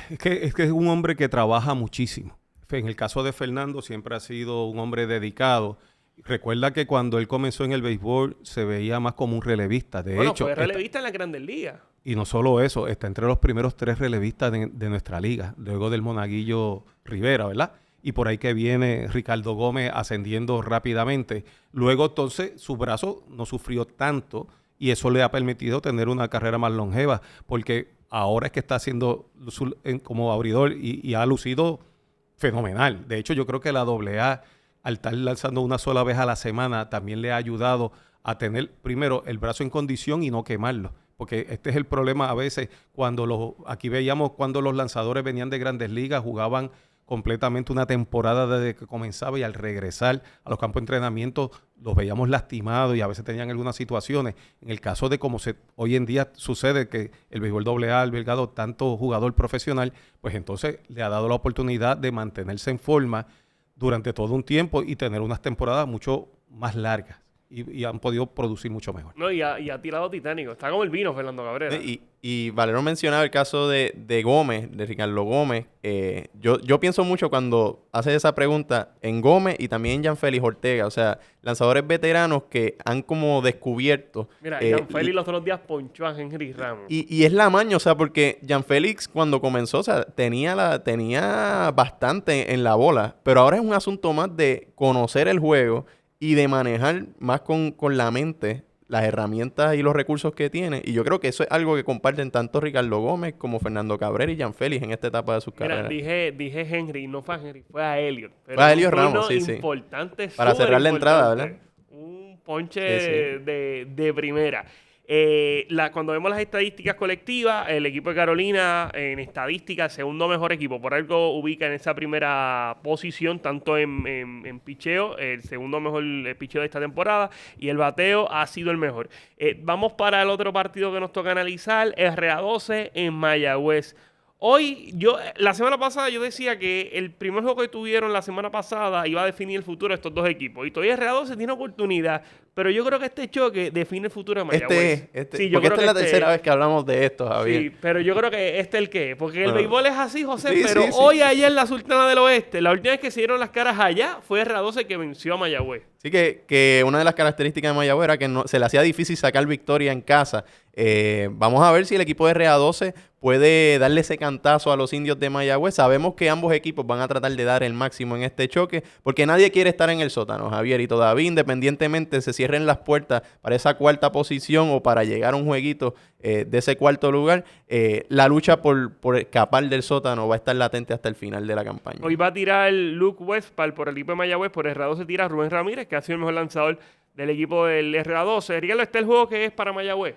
Es que es un hombre que trabaja muchísimo. En el caso de Fernando siempre ha sido un hombre dedicado. Recuerda que cuando él comenzó en el béisbol se veía más como un relevista. De hecho, fue relevista en la Grandes Ligas. Y no solo eso, está entre los primeros 3 relevistas de nuestra liga, luego del Monaguillo Rivera, ¿verdad? Y por ahí que viene Ricardo Gómez ascendiendo rápidamente. Luego entonces su brazo no sufrió tanto y eso le ha permitido tener una carrera más longeva, porque ahora es que está haciendo como abridor y ha lucido fenomenal. De hecho, yo creo que la AA, al estar lanzando una sola vez a la semana, también le ha ayudado a tener, primero, el brazo en condición y no quemarlo. Porque este es el problema a veces aquí veíamos cuando los lanzadores venían de Grandes Ligas, jugaban completamente una temporada desde que comenzaba y al regresar a los campos de entrenamiento los veíamos lastimados y a veces tenían algunas situaciones. En el caso de como hoy en día sucede que el béisbol AA ha albergado tanto jugador profesional, pues entonces le ha dado la oportunidad de mantenerse en forma durante todo un tiempo y tener unas temporadas mucho más largas. Y han podido producir mucho mejor. No, y ha tirado titánico. Está como el vino, Fernando Cabrera. Y Valero mencionaba el caso de Gómez, de Ricardo Gómez. Yo pienso mucho cuando hace esa pregunta en Gómez y también en Gianfélix Ortega. O sea, lanzadores veteranos que han como descubierto. Mira, Gianfélix los otros días ponchó a Henry Ramos. Y es la maña, o sea, porque Gianfélix cuando comenzó, o sea, tenía bastante en la bola. Pero ahora es un asunto más de conocer el juego y de manejar más con la mente las herramientas y los recursos que tiene. Y yo creo que eso es algo que comparten tanto Ricardo Gómez como Fernando Cabrera y Gianfélix en esta etapa de sus carreras. Dije Henry, no fue a Henry, fue a Elliot. Fue a Elliot Ramos, sí. Importante, para cerrar la entrada, ¿verdad? Un ponche de primera. Cuando vemos las estadísticas colectivas, el equipo de Carolina en estadística, segundo mejor equipo, por algo ubica en esa primera posición, tanto en picheo, el segundo mejor picheo de esta temporada, y el bateo ha sido el mejor. Vamos para el otro partido que nos toca analizar, RA12 en Mayagüez. Hoy, la semana pasada yo decía que el primer juego que tuvieron la semana pasada iba a definir el futuro de estos dos equipos. Y todavía RA12 tiene oportunidad, pero yo creo que este choque define el futuro de Mayagüez. Sí, porque esta es la tercera vez que hablamos de esto, Javier. Sí, pero yo creo que este es el que. Porque el béisbol es así, José, sí, pero sí. hoy, ayer, la Sultana del Oeste, la última vez que se dieron las caras allá fue RA12 que venció a Mayagüez. Sí, que una de las características de Mayagüez era que se le hacía difícil sacar victoria en casa. Vamos a ver si el equipo de RA12 puede darle ese cantazo a los indios de Mayagüez. Sabemos que ambos equipos van a tratar de dar el máximo en este choque, porque nadie quiere estar en el sótano, Javier. Y todavía, independientemente se cierren las puertas para esa cuarta posición o para llegar a un jueguito de ese cuarto lugar, la lucha por escapar del sótano va a estar latente hasta el final de la campaña. Hoy va a tirar Luke Westphal por el equipo de Mayagüez, por RA12 tira Rubén Ramírez, que ha sido el mejor lanzador del equipo del RA12. Ricardo, ¿este es el juego que es para Mayagüez?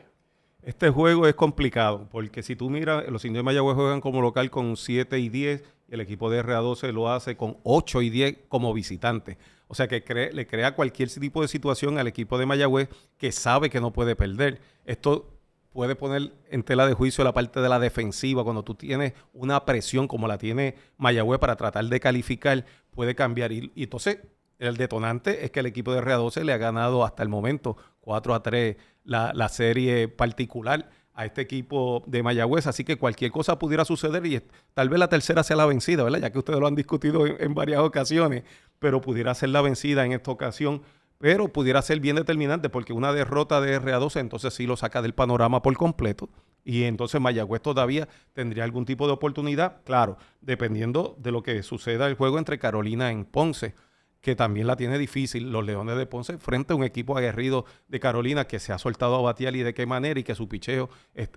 Este juego es complicado, porque si tú miras, los indios de Mayagüez juegan como local con 7 y 10, y el equipo de RA12 lo hace con 8 y 10 como visitante. O sea que le crea cualquier tipo de situación al equipo de Mayagüez que sabe que no puede perder. Esto puede poner en tela de juicio la parte de la defensiva. Cuando tú tienes una presión como la tiene Mayagüez para tratar de calificar, puede cambiar. Y entonces el detonante es que el equipo de RA12 le ha ganado hasta el momento 4-3 la serie particular a este equipo de Mayagüez. Así que cualquier cosa pudiera suceder y tal vez la tercera sea la vencida, ¿verdad? Ya que ustedes lo han discutido en varias ocasiones, pero pudiera ser la vencida en esta ocasión. Pero pudiera ser bien determinante porque una derrota de RA12 entonces sí lo saca del panorama por completo y entonces Mayagüez todavía tendría algún tipo de oportunidad, claro, dependiendo de lo que suceda el juego entre Carolina en Ponce, que también la tiene difícil, los Leones de Ponce, frente a un equipo aguerrido de Carolina que se ha soltado a batear y de qué manera y que su picheo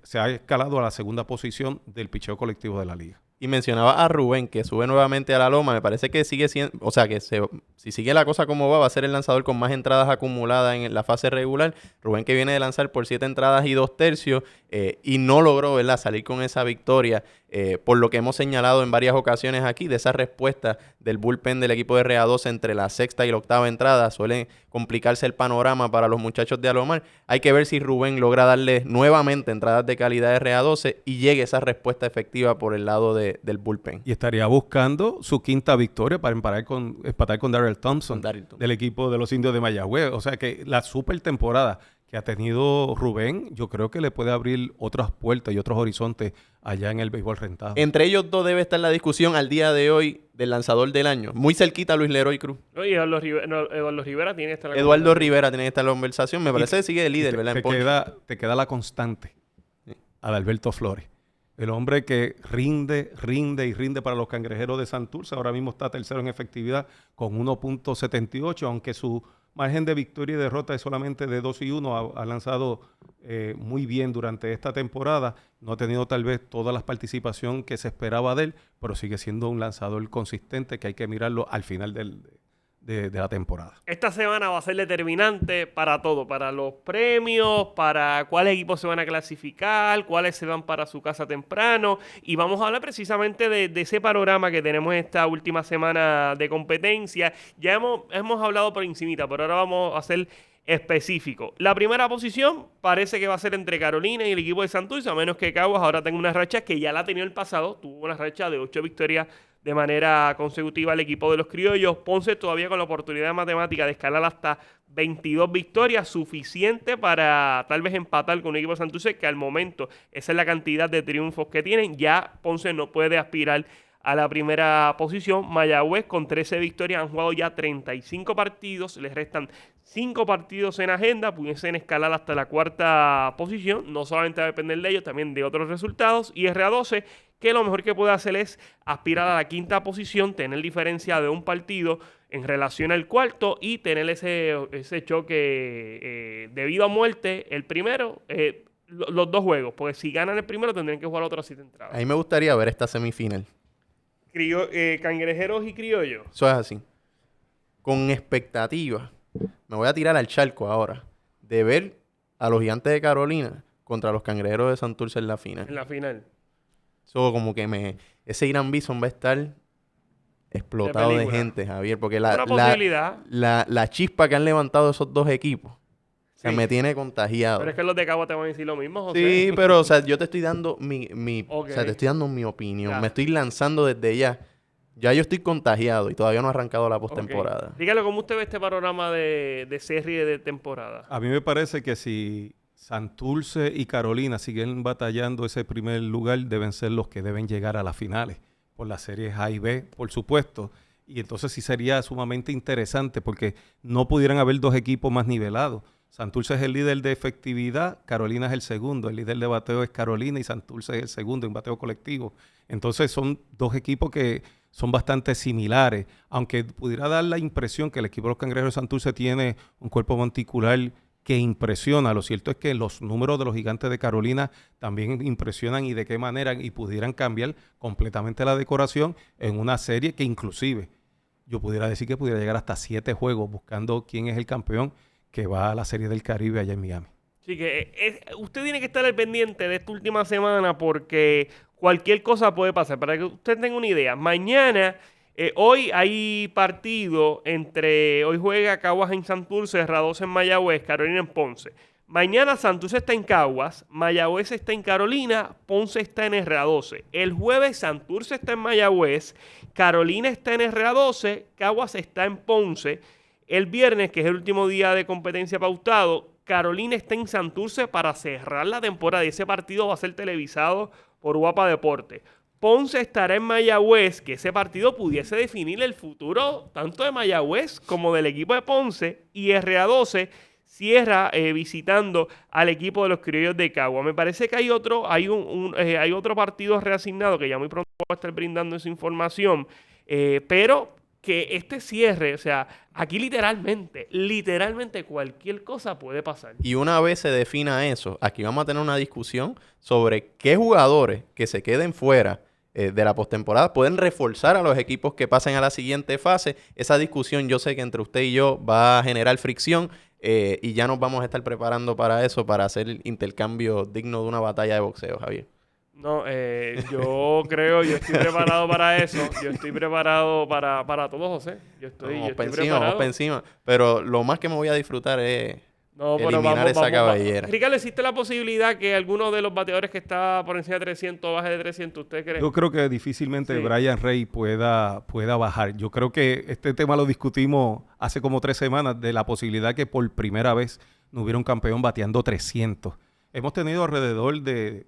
se ha escalado a la segunda posición del picheo colectivo de la liga. Y mencionaba a Rubén, que sube nuevamente a la loma. Me parece que sigue siendo, o sea, que si sigue la cosa como va a ser el lanzador con más entradas acumuladas en la fase regular. Rubén, que viene de lanzar por 7 entradas y 2 tercios y no logró, ¿verdad?, salir con esa victoria, por lo que hemos señalado en varias ocasiones aquí, de esa respuesta del bullpen del equipo de RA12 entre la sexta y la octava entrada. Suele complicarse el panorama para los muchachos de Alomar. Hay que ver si Rubén logra darle nuevamente entradas de calidad de RA12 y llegue esa respuesta efectiva por el lado del bullpen. Y estaría buscando su quinta victoria para empatar con Darrell Thompson, del equipo de los indios de Mayagüez. O sea que la super temporada que ha tenido Rubén, yo creo que le puede abrir otras puertas y otros horizontes allá en el béisbol rentado. Entre ellos dos debe estar la discusión al día de hoy del lanzador del año. Muy cerquita a Luis Leroy Cruz. Oye, Eduardo Rivera tiene que estar Eduardo Rivera tiene que estar en la conversación. Me parece que sigue de líder, ¿verdad? Te queda la constante, Adalberto Flores. El hombre que rinde para los Cangrejeros de Santurce. Ahora mismo está tercero en efectividad con 1.78, aunque su margen de victoria y derrota es solamente de 2-1. Ha lanzado muy bien durante esta temporada. No ha tenido tal vez toda la participación que se esperaba de él, pero sigue siendo un lanzador consistente que hay que mirarlo al final de la temporada. Esta semana va a ser determinante para todo, para los premios, para cuáles equipos se van a clasificar, cuáles se van para su casa temprano, y vamos a hablar precisamente de ese panorama que tenemos esta última semana de competencia. Ya hemos hablado por encimita, pero ahora vamos a ser específico. La primera posición parece que va a ser entre Carolina y el equipo de Santurce, a menos que Caguas ahora tenga una racha que ya la ha tenido el pasado, tuvo una racha de 8 victorias de manera consecutiva el equipo de los criollos. Ponce todavía con la oportunidad matemática de escalar hasta 22 victorias, suficiente para tal vez empatar con un equipo de Santurce, que al momento esa es la cantidad de triunfos que tienen. Ya Ponce no puede aspirar a la primera posición. Mayagüez con 13 victorias han jugado ya 35 partidos, les restan 5 partidos en agenda, pudiesen escalar hasta la cuarta posición. No solamente va a depender de ellos, también de otros resultados. Y RA12, que lo mejor que puede hacer es aspirar a la quinta posición, tener diferencia de un partido en relación al cuarto y tener ese choque de vida o muerte, el primero, los dos juegos, porque si ganan el primero tendrían que jugar otras 7 entradas. A mí me gustaría ver esta semifinal. Cangrejeros y criollos. Eso es así. Con expectativa. Me voy a tirar al charco ahora. De ver a los Gigantes de Carolina contra los Cangrejeros de Santurce en la final. En la final. Eso como que ese Irán Bison va a estar explotado de película. gente, Javier, porque Una posibilidad. la chispa que han levantado esos dos equipos, o sea, Sí. me tiene contagiado. Pero es que los de Cagua te van a decir lo mismo, José. Sí, pero, o sea, yo te estoy dando Ok. o sea, te estoy dando mi opinión. Ya. Me estoy lanzando desde ya. Ya yo estoy contagiado y todavía no ha arrancado la postemporada. Ok. Dígale, ¿cómo usted ve este panorama de serie de temporada? A mí me parece que si Santurce y Carolina siguen batallando ese primer lugar, deben ser los que deben llegar a las finales, por las series A y B, por supuesto. Y entonces sí sería sumamente interesante porque no pudieran haber dos equipos más nivelados. Santurce es el líder de efectividad, Carolina es el segundo. El líder de bateo es Carolina y Santurce es el segundo en bateo colectivo. Entonces son dos equipos que son bastante similares, aunque pudiera dar la impresión que el equipo de los Cangrejeros de Santurce tiene un cuerpo monticular que impresiona. Lo cierto es que los números de los Gigantes de Carolina también impresionan y de qué manera y pudieran cambiar completamente la decoración en una serie que inclusive yo pudiera decir que pudiera llegar hasta 7 juegos buscando quién es el campeón que va a la Serie del Caribe allá en Miami. Así que usted tiene que estar al pendiente de esta última semana porque cualquier cosa puede pasar. Para que usted tenga una idea, mañana, hoy hay partido hoy juega Caguas en Santurce, R12 en Mayagüez, Carolina en Ponce. Mañana Santurce está en Caguas, Mayagüez está en Carolina, Ponce está en R12. El jueves Santurce está en Mayagüez, Carolina está en R12, Caguas está en Ponce. El viernes, que es el último día de competencia pautado, Carolina está en Santurce para cerrar la temporada y ese partido va a ser televisado por Guapa Deporte. Ponce estará en Mayagüez, que ese partido pudiese definir el futuro tanto de Mayagüez como del equipo de Ponce, y RA12 cierra visitando al equipo de los Criollos de Cagua. Me parece que hay otro partido reasignado que ya muy pronto voy a estar brindando esa información, pero que este cierre, o sea, aquí literalmente cualquier cosa puede pasar. Y una vez se defina eso, aquí vamos a tener una discusión sobre qué jugadores que se queden fuera de la postemporada pueden reforzar a los equipos que pasen a la siguiente fase. Esa discusión yo sé que entre usted y yo va a generar fricción y ya nos vamos a estar preparando para eso, para hacer el intercambio digno de una batalla de boxeo, Javier. No, yo estoy preparado para eso. Yo estoy preparado para todo, José. Vamos para encima, preparado. vamos para encima. Pero lo más que me voy a disfrutar es No, pero eliminar esa cabellera. Ricardo, ¿existe la posibilidad que alguno de los bateadores que está por encima de 300 baje de 300? ¿Usted cree? Yo creo que difícilmente Sí. Brian Rey pueda bajar. Yo creo que este tema lo discutimos hace como 3 semanas de la posibilidad que por primera vez no hubiera un campeón bateando 300. Hemos tenido alrededor de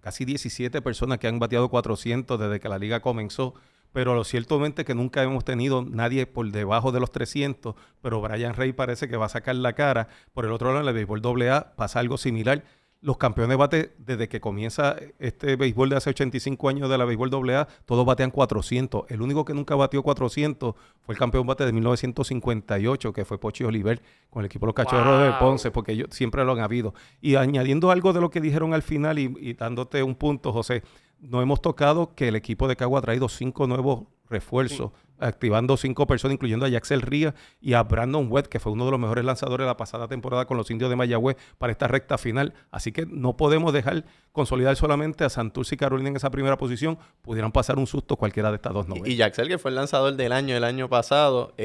casi 17 personas que han bateado 400 desde que la liga comenzó, pero lo ciertamente que nunca hemos tenido nadie por debajo de los 300, pero Brian Rey parece que va a sacar la cara. Por el otro lado, en el béisbol AA pasa algo similar. Los campeones de bate, desde que comienza este béisbol de hace 85 años de la béisbol AA, todos batean 400. El único que nunca batió 400 fue el campeón bate de 1958, que fue Pochi Oliver, con el equipo de los Cachorros de Ponce, porque ellos siempre lo han habido. Y añadiendo algo de lo que dijeron al final y dándote un punto, José, no hemos tocado que el equipo de Cagua ha traído 5 nuevos refuerzos, activando 5 personas, incluyendo a Yaxel Rías y a Brandon Webb, que fue uno de los mejores lanzadores de la pasada temporada con los Indios de Mayagüez para esta recta final. Así que no podemos dejar consolidar solamente a Santurce y Carolina en esa primera posición. Pudieran pasar un susto cualquiera de estas dos novelas. Y Yaxel, que fue el lanzador del año pasado,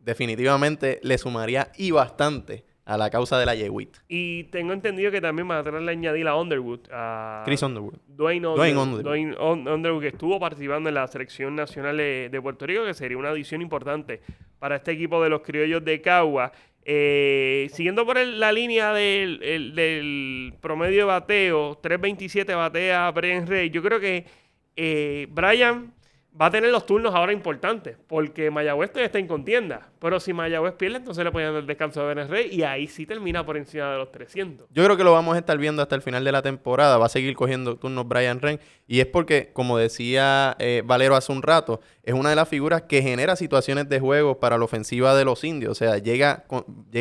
definitivamente le sumaría y bastante a la causa de la Yeguit. Y tengo entendido que también van a tener que añadir a Underwood, a Chris Underwood. Dwayne Underwood. Underwood, que estuvo participando en la selección nacional de Puerto Rico, que sería una adición importante para este equipo de los Criollos de Cagua. Siguiendo por la línea del promedio de bateo, 3.27 batea Brian Rey. Yo creo que Brian va a tener los turnos ahora importantes, porque Mayagüez todavía está en contienda. Pero si Mayagüez pierde, entonces le pueden dar el descanso a Brian Rey y ahí sí termina por encima de los 300. Yo creo que lo vamos a estar viendo hasta el final de la temporada. Va a seguir cogiendo turnos Brian Rey. Y es porque, como decía Valero hace un rato, es una de las figuras que genera situaciones de juego para la ofensiva de los Indios. O sea, llega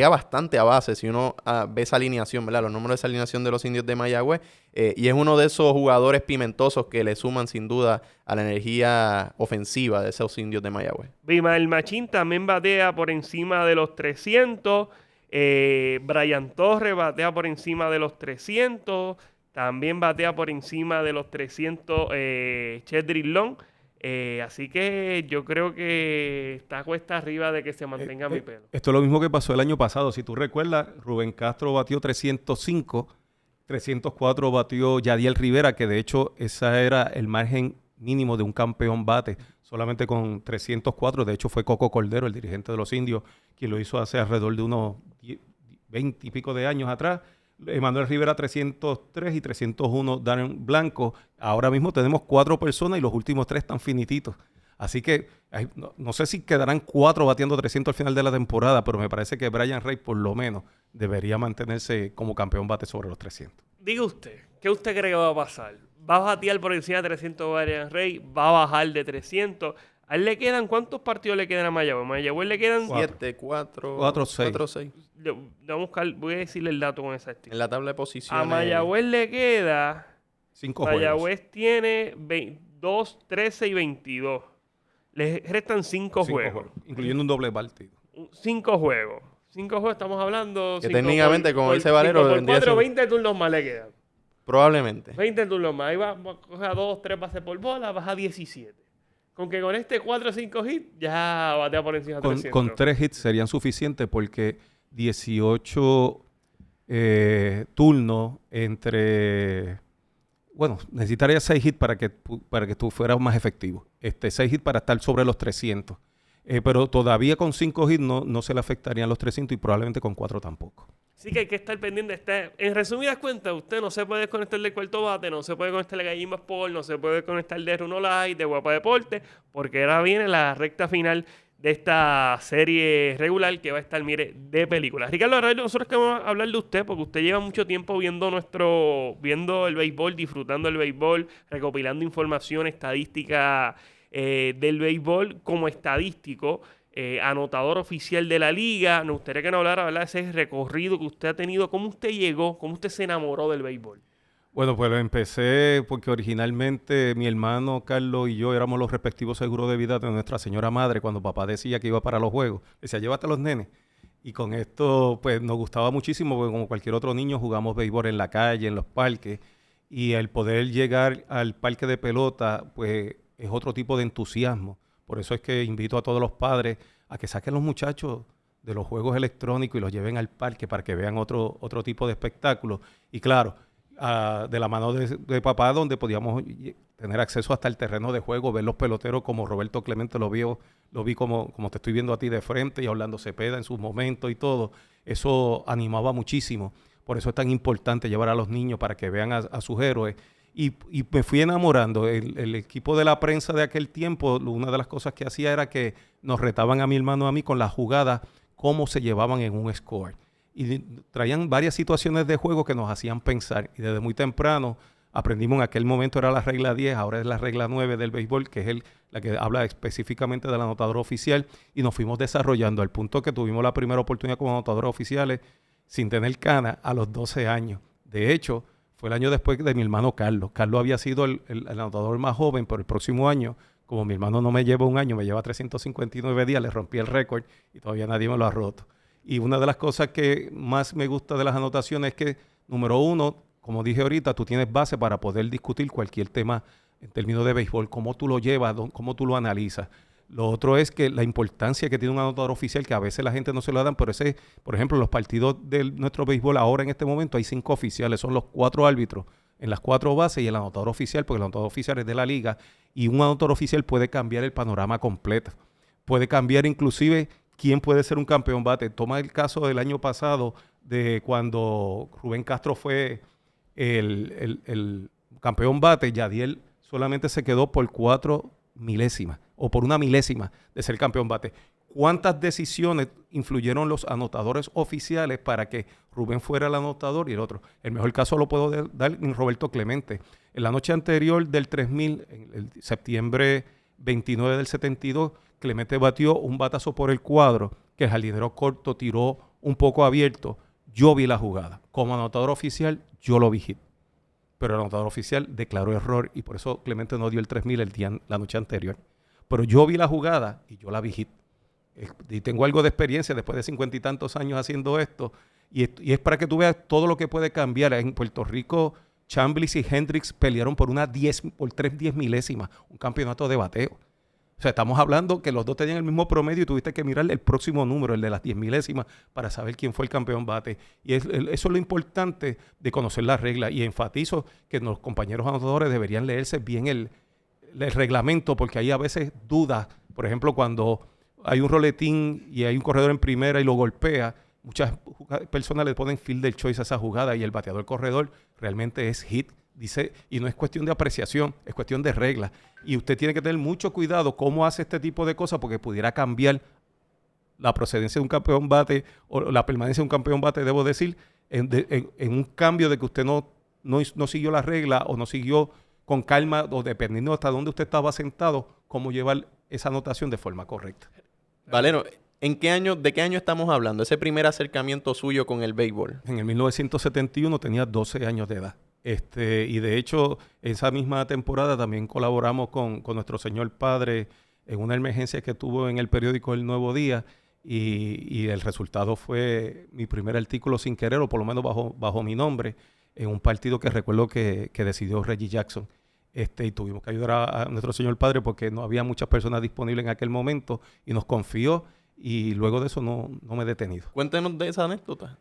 bastante a base si uno ve esa alineación, ¿verdad? Los números de esa alineación de los Indios de Mayagüez. Y es uno de esos jugadores pimentosos que le suman sin duda a la energía ofensiva de esos Indios de Mayagüez. Bimael Machín también batea por encima de los 300. Brian Torres batea por encima de los 300. También batea por encima de los 300 Chedrick Long. Así que yo creo que está cuesta arriba de que se mantenga mi pelo. Esto es lo mismo que pasó el año pasado. Si tú recuerdas, Rubén Castro batió 305, 304 batió Yadiel Rivera, que de hecho esa era el margen mínimo de un campeón bate, solamente con 304. De hecho fue Coco Cordero, el dirigente de los Indios, quien lo hizo hace alrededor de unos 20 y pico de años atrás. Emanuel Rivera 303 y 301 Darren Blanco. Ahora mismo tenemos 4 personas y los últimos 3 están finititos. Así que no sé si quedarán 4 batiendo 300 al final de la temporada, pero me parece que Brian Ray por lo menos debería mantenerse como campeón bate sobre los 300. Diga usted, ¿qué usted cree que va a pasar? ¿Va a batear por encima de 300 Brian Ray? ¿Va a bajar de 300? ¿A él le quedan cuántos partidos le quedan a Mayagüez? Mayagüez le quedan 7, 4, 6. Voy a decirle el dato con exactitud. En la tabla de posiciones. A Mayagüez le queda 5 juegos. Mayagüez tiene 2, 13 y 22. Le restan 5 juegos. Incluyendo un doble partido. 5 juegos. 5 juegos estamos hablando. Que técnicamente, como dice Valero, por 4, 20 turnos más le quedan. Probablemente. 20 turnos más. Ahí va a coger a 2, 3 bases por bola, baja a 17. Con que con este 4 o 5 hits, ya batea por encima de 300. Con 3 hits serían suficientes porque 18 turnos entre... Bueno, necesitaría 6 hits para que tú fueras más efectivo. 6 hits para estar sobre los 300. Pero todavía con 5 hits no se le afectarían los 300 y probablemente con 4 tampoco. Sí que hay que estar pendiente. En resumidas cuentas, usted no se puede conectar del cuarto bate, no se puede conectar de Gallimba Sport, no se puede conectar de Runo Live, de Guapa Deporte, porque ahora viene la recta final de esta serie regular que va a estar, mire, de películas. Ricardo, nosotros queremos hablar de usted, porque usted lleva mucho tiempo viendo el béisbol, disfrutando el béisbol, recopilando información, estadística del béisbol como estadístico. Anotador oficial de la liga. Nos gustaría que nos hablara, ¿verdad?, de ese recorrido que usted ha tenido. ¿Cómo usted llegó? ¿Cómo usted se enamoró del béisbol? Bueno, pues empecé porque originalmente mi hermano Carlos y yo éramos los respectivos seguros de vida de nuestra señora madre cuando papá decía que iba para los juegos. Decía, llévate a los nenes. Y con esto, pues nos gustaba muchísimo porque como cualquier otro niño jugamos béisbol en la calle, en los parques. Y el poder llegar al parque de pelota, pues es otro tipo de entusiasmo. Por eso es que invito a todos los padres a que saquen los muchachos de los juegos electrónicos y los lleven al parque para que vean otro tipo de espectáculo. Y claro, de la mano de papá, donde podíamos tener acceso hasta el terreno de juego, ver los peloteros como Roberto Clemente lo vi como te estoy viendo a ti de frente, y Orlando Cepeda en sus momentos y todo. Eso animaba muchísimo. Por eso es tan importante llevar a los niños para que vean a sus héroes. Y me fui enamorando. El equipo de la prensa de aquel tiempo, una de las cosas que hacía era que nos retaban a mi hermano y a mí con las jugadas, cómo se llevaban en un score. Y traían varias situaciones de juego que nos hacían pensar. Y desde muy temprano aprendimos, en aquel momento era la regla 10, ahora es la regla 9 del béisbol, que es la que habla específicamente del anotador oficial. Y nos fuimos desarrollando al punto que tuvimos la primera oportunidad como anotadores oficiales sin tener cana a los 12 años. De hecho, fue el año después de mi hermano Carlos. Carlos había sido el anotador más joven, pero el próximo año, como mi hermano no me lleva un año, me lleva 359 días, le rompí el récord y todavía nadie me lo ha roto. Y una de las cosas que más me gusta de las anotaciones es que, número uno, como dije ahorita, tú tienes base para poder discutir cualquier tema en términos de béisbol, cómo tú lo llevas, cómo tú lo analizas. Lo otro es que la importancia que tiene un anotador oficial, que a veces la gente no se lo dan, pero por ejemplo, en los partidos de nuestro béisbol ahora en este momento hay 5 oficiales, son los 4 árbitros en las 4 bases y el anotador oficial, porque el anotador oficial es de la liga, y un anotador oficial puede cambiar el panorama completo. Puede cambiar inclusive quién puede ser un campeón bate. Toma el caso del año pasado de cuando Rubén Castro fue el campeón bate, Yadiel solamente se quedó por 4 milésimas o por 1 milésima de ser campeón bate. ¿Cuántas decisiones influyeron los anotadores oficiales para que Rubén fuera el anotador y el otro? El mejor caso lo puedo dar en Roberto Clemente. En la noche anterior del 3000, en el septiembre 29 del 72, Clemente batió un batazo por el cuadro que el jardinero corto tiró un poco abierto. Yo vi la jugada. Como anotador oficial, yo lo vi hit. Pero el anotador oficial declaró error y por eso Clemente no dio el 3000 la noche anterior. Pero yo vi la jugada y yo la vi hit. y tengo algo de experiencia después de 50 y tantos años haciendo esto, y es para que tú veas todo lo que puede cambiar. En Puerto Rico, Chambliss y Hendricks pelearon por 3/10 milésimas, un campeonato de bateo. O sea, estamos hablando que los dos tenían el mismo promedio y tuviste que mirar el próximo número, el de las 10 milésimas, para saber quién fue el campeón bate. Y eso es lo importante de conocer las reglas. Y enfatizo que los compañeros anotadores deberían leerse bien el reglamento, porque hay a veces dudas. Por ejemplo, cuando hay un roletín y hay un corredor en primera y lo golpea, muchas personas le ponen fielder choice a esa jugada y el bateador corredor realmente es hit. Dice, y no es cuestión de apreciación, es cuestión de reglas. Y usted tiene que tener mucho cuidado cómo hace este tipo de cosas, porque pudiera cambiar la procedencia de un campeón bate o la permanencia de un campeón bate, debo decir, en un cambio de que usted no siguió la regla o no siguió con calma, o dependiendo hasta dónde usted estaba sentado, cómo llevar esa anotación de forma correcta. Valero, ¿de qué año estamos hablando? Ese primer acercamiento suyo con el béisbol. En el 1971 tenía 12 años de edad. Y de hecho, esa misma temporada también colaboramos con nuestro señor padre en una emergencia que tuvo en el periódico El Nuevo Día, y el resultado fue mi primer artículo sin querer, o por lo menos bajo mi nombre, en un partido que recuerdo que decidió Reggie Jackson. Y tuvimos que ayudar a nuestro señor padre porque no había muchas personas disponibles en aquel momento, y nos confió, y luego de eso no me he detenido. Cuéntenos de esa anécdota.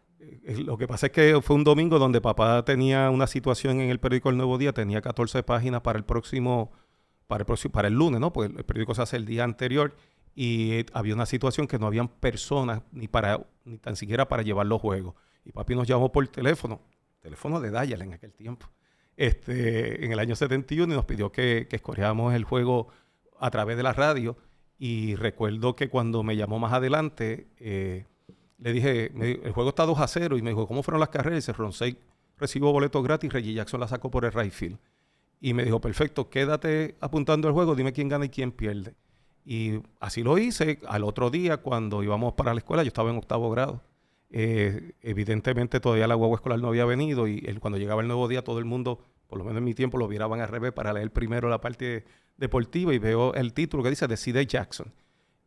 Lo que pasa es que fue un domingo donde papá tenía una situación en el periódico El Nuevo Día, tenía 14 páginas para el lunes, ¿no? Pues el periódico se hace el día anterior, y había una situación que no habían personas ni tan siquiera para llevar los juegos. Y papi nos llamó por teléfono de Dial en aquel tiempo, en el año 71, y nos pidió que escogiéramos el juego a través de la radio. Y recuerdo que cuando me llamó más adelante, le dije, el juego está 2-0, y me dijo, ¿cómo fueron las carreras? Y dice, Ronsey recibió boletos gratis, Reggie Jackson la sacó por el right field. Y me dijo, perfecto, quédate apuntando el juego, dime quién gana y quién pierde. Y así lo hice. Al otro día, cuando íbamos para la escuela, yo estaba en 8º grado. Evidentemente todavía la guagua escolar no había venido, y cuando llegaba el Nuevo Día, todo el mundo, por lo menos en mi tiempo, lo viraban al revés para leer primero la parte deportiva, y veo el título que dice Decide Jackson.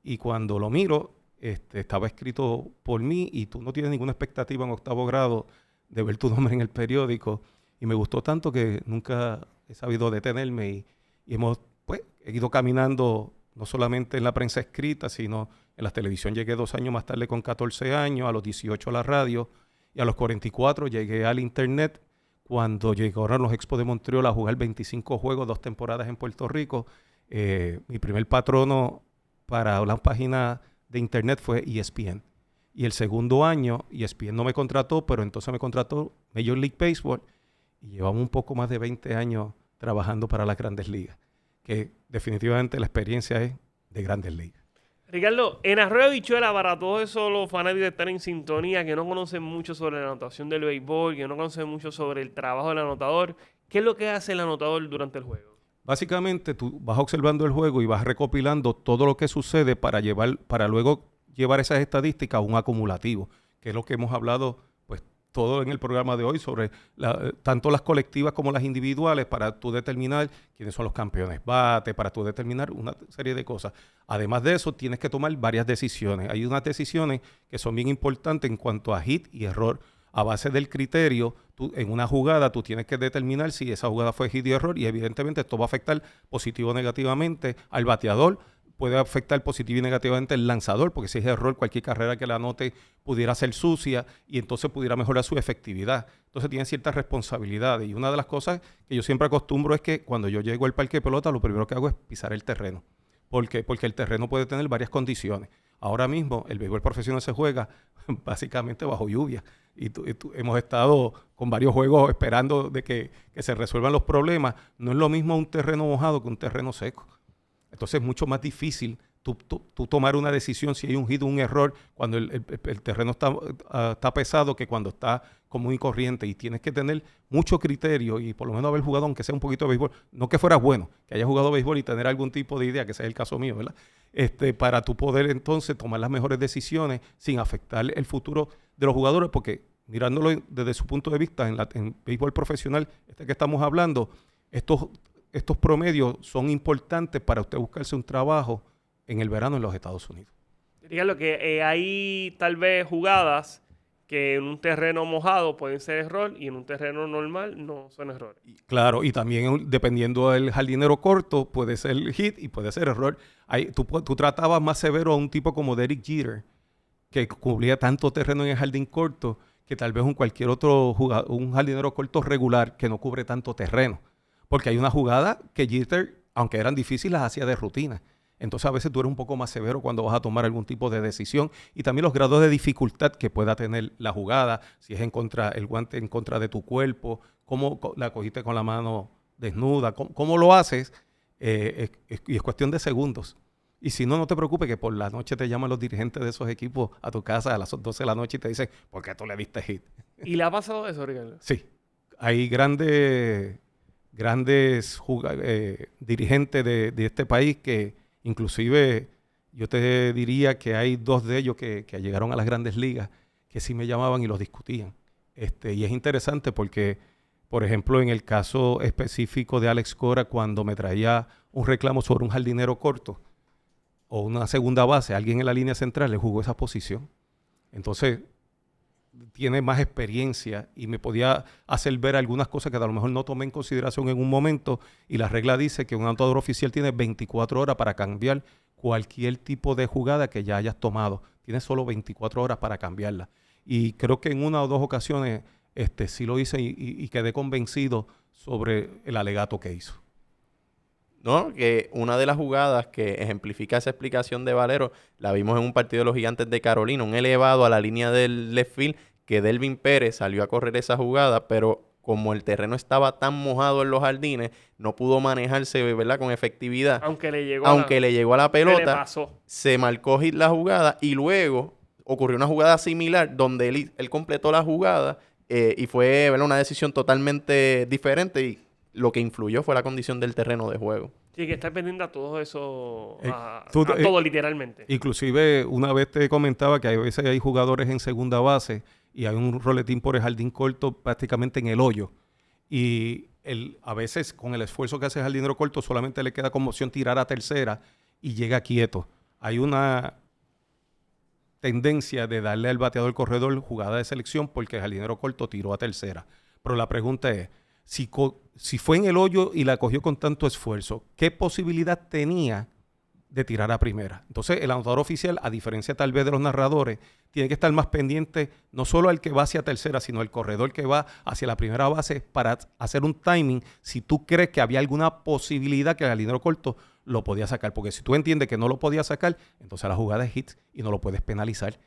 Y cuando lo miro, estaba escrito por mí, y tú no tienes ninguna expectativa en 8º grado de ver tu nombre en el periódico, y me gustó tanto que nunca he sabido detenerme, y he ido caminando no solamente en la prensa escrita, sino en la televisión. Llegué 2 años más tarde con 14 años, a los 18 a la radio, y a los 44 llegué al internet, cuando llegaron los Expos de Montreal a jugar 25 juegos, 2 temporadas en Puerto Rico. Mi primer patrono para una página de internet fue ESPN. Y el segundo año, ESPN no me contrató, pero entonces me contrató Major League Baseball, y llevamos un poco más de 20 años trabajando para las Grandes Ligas, que definitivamente la experiencia es de Grandes Ligas. Ricardo, en Arroyo Habichuela, para todos esos los fanáticos que están en sintonía, que no conocen mucho sobre la anotación del béisbol, que no conocen mucho sobre el trabajo del anotador, ¿qué es lo que hace el anotador durante el juego? Básicamente, tú vas observando el juego y vas recopilando todo lo que sucede para luego llevar esas estadísticas a un acumulativo, que es lo que hemos hablado pues todo en el programa de hoy sobre tanto las colectivas como las individuales, para tú determinar quiénes son los campeones bate, para tú determinar una serie de cosas. Además de eso, tienes que tomar varias decisiones. Hay unas decisiones que son bien importantes en cuanto a hit y error. A base del criterio, en una jugada tú tienes que determinar si esa jugada fue hit y error, y evidentemente esto va a afectar positivo o negativamente al bateador, puede afectar positivo y negativamente al lanzador, porque si es error, cualquier carrera que la anote pudiera ser sucia, y entonces pudiera mejorar su efectividad. Entonces tiene ciertas responsabilidades, y una de las cosas que yo siempre acostumbro es que cuando yo llego al parque de pelota, lo primero que hago es pisar el terreno. ¿Por qué? Porque el terreno puede tener varias condiciones. Ahora mismo el béisbol profesional se juega básicamente bajo lluvia, y hemos estado con varios juegos esperando de que se resuelvan los problemas. No es lo mismo un terreno mojado que un terreno seco. Entonces es mucho más difícil tú tomar una decisión si hay un hit o un error cuando el terreno está pesado, que cuando está común y corriente, y tienes que tener mucho criterio y por lo menos haber jugado aunque sea un poquito de béisbol. No que fueras bueno, que hayas jugado béisbol y tener algún tipo de idea, que ese es el caso mío, ¿verdad? Para tú poder entonces tomar las mejores decisiones sin afectar el futuro de los jugadores, porque mirándolo desde su punto de vista en béisbol profesional, que estamos hablando, estos promedios son importantes para usted buscarse un trabajo en el verano en los Estados Unidos. Ricardo, que hay tal vez jugadas que en un terreno mojado pueden ser error y en un terreno normal no son errores. Claro, y también dependiendo del jardinero corto, puede ser hit y puede ser error. Tú tratabas más severo a un tipo como Derek Jeter, que cubría tanto terreno en el jardín corto, que tal vez cualquier otro jugador, un jardinero corto regular que no cubre tanto terreno. Porque hay una jugada que Jeter, aunque eran difíciles, las hacía de rutina. Entonces a veces tú eres un poco más severo cuando vas a tomar algún tipo de decisión y también los grados de dificultad que pueda tener la jugada, si es el guante en contra de tu cuerpo, cómo la cogiste con la mano desnuda, cómo lo haces, y es cuestión de segundos. Y si no, no te preocupes que por la noche te llaman los dirigentes de esos equipos a tu casa a las 12 de la noche y te dicen, ¿por qué tú le diste hit? ¿Y le ha pasado eso, Ricardo? Sí, hay grandes dirigentes de este país que inclusive yo te diría que hay 2 de ellos que llegaron a las grandes ligas que sí me llamaban y los discutían. Y es interesante porque, por ejemplo, en el caso específico de Alex Cora, cuando me traía un reclamo sobre un jardinero corto o una segunda base, alguien en la línea central le jugó esa posición. Entonces, tiene más experiencia y me podía hacer ver algunas cosas que a lo mejor no tomé en consideración en un momento, y la regla dice que un anotador oficial tiene 24 horas para cambiar cualquier tipo de jugada que ya hayas tomado. Tienes solo 24 horas para cambiarla. Y creo que en una o 2 ocasiones sí lo hice y quedé convencido sobre el alegato que hizo. ¿No? Que una de las jugadas que ejemplifica esa explicación de Valero la vimos en un partido de los Gigantes de Carolina, un elevado a la línea del left field, que Delvin Pérez salió a correr esa jugada, pero como el terreno estaba tan mojado en los jardines, no pudo manejarse, ¿verdad?, con efectividad. Aunque le llegó a la pelota, se le pasó. se marcó hit la jugada y luego ocurrió una jugada similar donde él completó la jugada y fue, ¿verdad?, una decisión totalmente diferente, y lo que influyó fue la condición del terreno de juego. Sí, que estar pendiente a todo eso, a Tú- todo literalmente. Inclusive una vez te comentaba que a veces hay jugadores en segunda base y hay un roletín por el jardín corto prácticamente en el hoyo. Y a veces con el esfuerzo que hace el jardinero corto solamente le queda como opción tirar a tercera y llega quieto. Hay una tendencia de darle al bateador corredor jugada de selección porque el jardinero corto tiró a tercera. Pero la pregunta es, si fue en el hoyo y la cogió con tanto esfuerzo, ¿qué posibilidad tenía de tirar a primera? Entonces, el anotador oficial, a diferencia tal vez de los narradores, tiene que estar más pendiente no solo al que va hacia tercera, sino al corredor que va hacia la primera base para hacer un timing si tú crees que había alguna posibilidad que el jardinero corto lo podía sacar. Porque si tú entiendes que no lo podía sacar, entonces la jugada es hit y no lo puedes penalizar.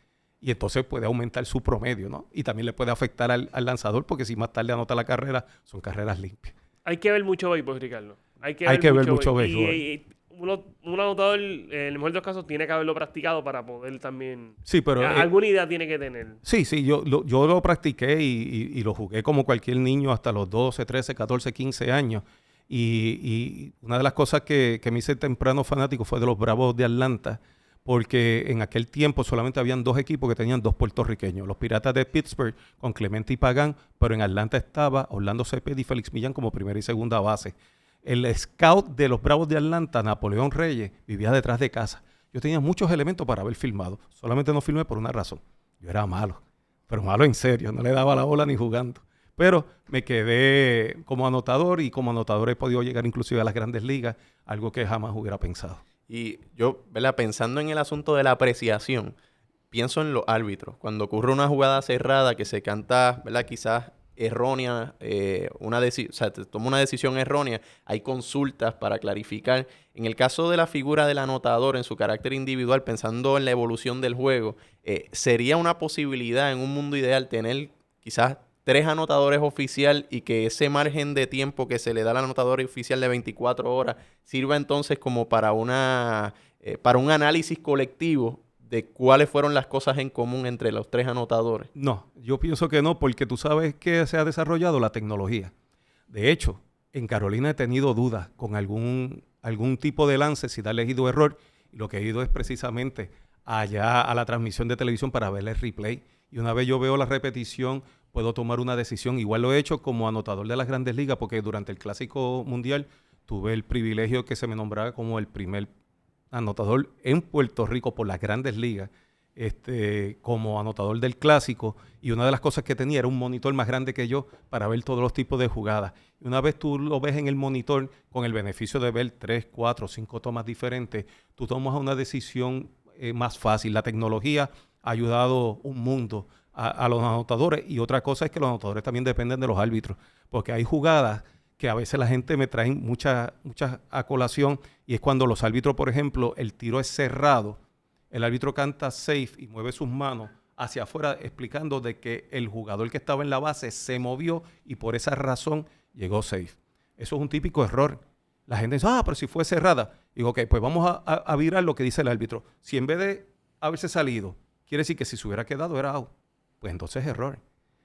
Y entonces puede aumentar su promedio, ¿no? Y también le puede afectar al lanzador, porque si más tarde anota la carrera, son carreras limpias. Hay que ver mucho béisbol, Ricardo. Hay que ver mucho béisbol. Y un anotador, en el mejor de los casos, tiene que haberlo practicado para poder también... Sí, pero... alguna idea tiene que tener. Sí, yo lo practiqué y lo jugué como cualquier niño hasta los 12, 13, 14, 15 años. Y una de las cosas que me hice temprano fanático fue de los Bravos de Atlanta, porque en aquel tiempo solamente habían 2 equipos que tenían 2 puertorriqueños, los Piratas de Pittsburgh con Clemente y Pagán, pero en Atlanta estaba Orlando Cepeda y Félix Millán como primera y segunda base. El scout de los Bravos de Atlanta, Napoleón Reyes, vivía detrás de casa. Yo tenía muchos elementos para haber filmado, solamente no filmé por una razón: yo era malo, pero malo en serio, no le daba la bola ni jugando. Pero me quedé como anotador, y como anotador he podido llegar inclusive a las grandes ligas, algo que jamás hubiera pensado. Y yo, ¿verdad?, pensando en el asunto de la apreciación, pienso en los árbitros. Cuando ocurre una jugada cerrada que se canta, ¿verdad?, quizás errónea, se toma una decisión errónea, hay consultas para clarificar. En el caso de la figura del anotador en su carácter individual, pensando en la evolución del juego, ¿sería una posibilidad en un mundo ideal tener quizás 3 anotadores oficial y que ese margen de tiempo que se le da al anotador oficial de 24 horas sirva entonces como para un análisis colectivo de cuáles fueron las cosas en común entre los 3 anotadores? No, yo pienso que no, porque tú sabes que se ha desarrollado la tecnología. De hecho, en Carolina he tenido dudas con algún tipo de lance, si da elegido error, y lo que he ido es precisamente allá a la transmisión de televisión para ver el replay. Y una vez yo veo la repetición, puedo tomar una decisión. Igual lo he hecho como anotador de las Grandes Ligas, porque durante el Clásico Mundial tuve el privilegio que se me nombrara como el primer anotador en Puerto Rico por las Grandes Ligas, como anotador del Clásico, y una de las cosas que tenía era un monitor más grande que yo para ver todos los tipos de jugadas. Y una vez tú lo ves en el monitor, con el beneficio de ver 3, 4, 5 tomas diferentes, tú tomas una decisión más fácil. La tecnología ha ayudado un mundo a los anotadores, y otra cosa es que los anotadores también dependen de los árbitros, porque hay jugadas que a veces la gente me trae mucha a colación, y es cuando los árbitros, por ejemplo, el tiro es cerrado, el árbitro canta safe y mueve sus manos hacia afuera explicando de que el jugador que estaba en la base se movió y por esa razón llegó safe. Eso es un típico error. La gente dice, pero si fue cerrada. Digo, ok, pues vamos a virar lo que dice el árbitro. Si en vez de haberse salido, quiere decir que si se hubiera quedado era out, pues entonces es error.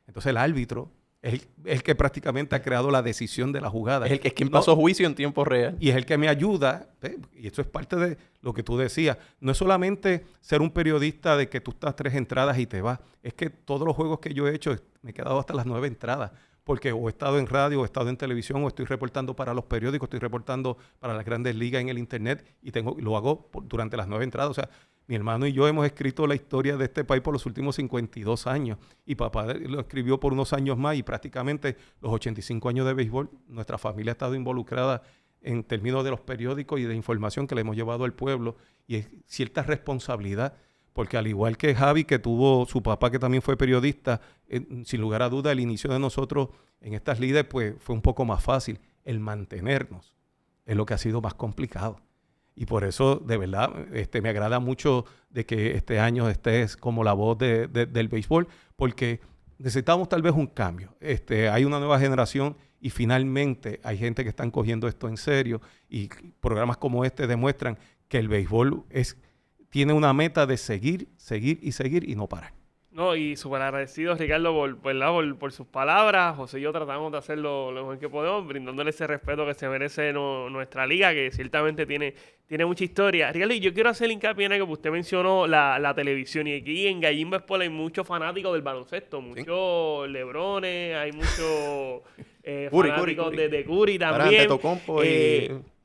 Entonces el árbitro es el que prácticamente ha creado la decisión de la jugada. Es quien pasó juicio en tiempo real. Y es el que me ayuda, y esto es parte de lo que tú decías. No es solamente ser un periodista de que tú estás 3 entradas y te vas. Es que todos los juegos que yo he hecho, me he quedado hasta las 9 entradas. Porque o he estado en radio, o he estado en televisión, o estoy reportando para los periódicos, estoy reportando para las Grandes Ligas en el internet, y lo hago durante las 9 entradas. O sea, mi hermano y yo hemos escrito la historia de este país por los últimos 52 años. Y papá lo escribió por unos años más, y prácticamente los 85 años de béisbol, nuestra familia ha estado involucrada en términos de los periódicos y de información que le hemos llevado al pueblo. Y es cierta responsabilidad, porque al igual que Javi, que tuvo su papá, que también fue periodista, sin lugar a duda el inicio de nosotros en estas líderes pues fue un poco más fácil. El mantenernos es lo que ha sido más complicado. Y por eso, de verdad, me agrada mucho de que este año estés como la voz del béisbol, porque necesitamos tal vez un cambio. Hay una nueva generación y finalmente hay gente que están cogiendo esto en serio, y programas como este demuestran que el béisbol tiene una meta de seguir y no parar. No, y súper agradecidos, Ricardo, por sus palabras. José y yo tratamos de hacer lo mejor que podemos, brindándole ese respeto que se merece nuestra liga, que ciertamente tiene mucha historia. Ricardo, y yo quiero hacer hincapié en algo que usted mencionó, la televisión. Y aquí en Gallín Baseball hay muchos fanáticos del baloncesto, muchos Lebrones, hay muchos fanáticos Curry. de Curry también. Antetokounmpo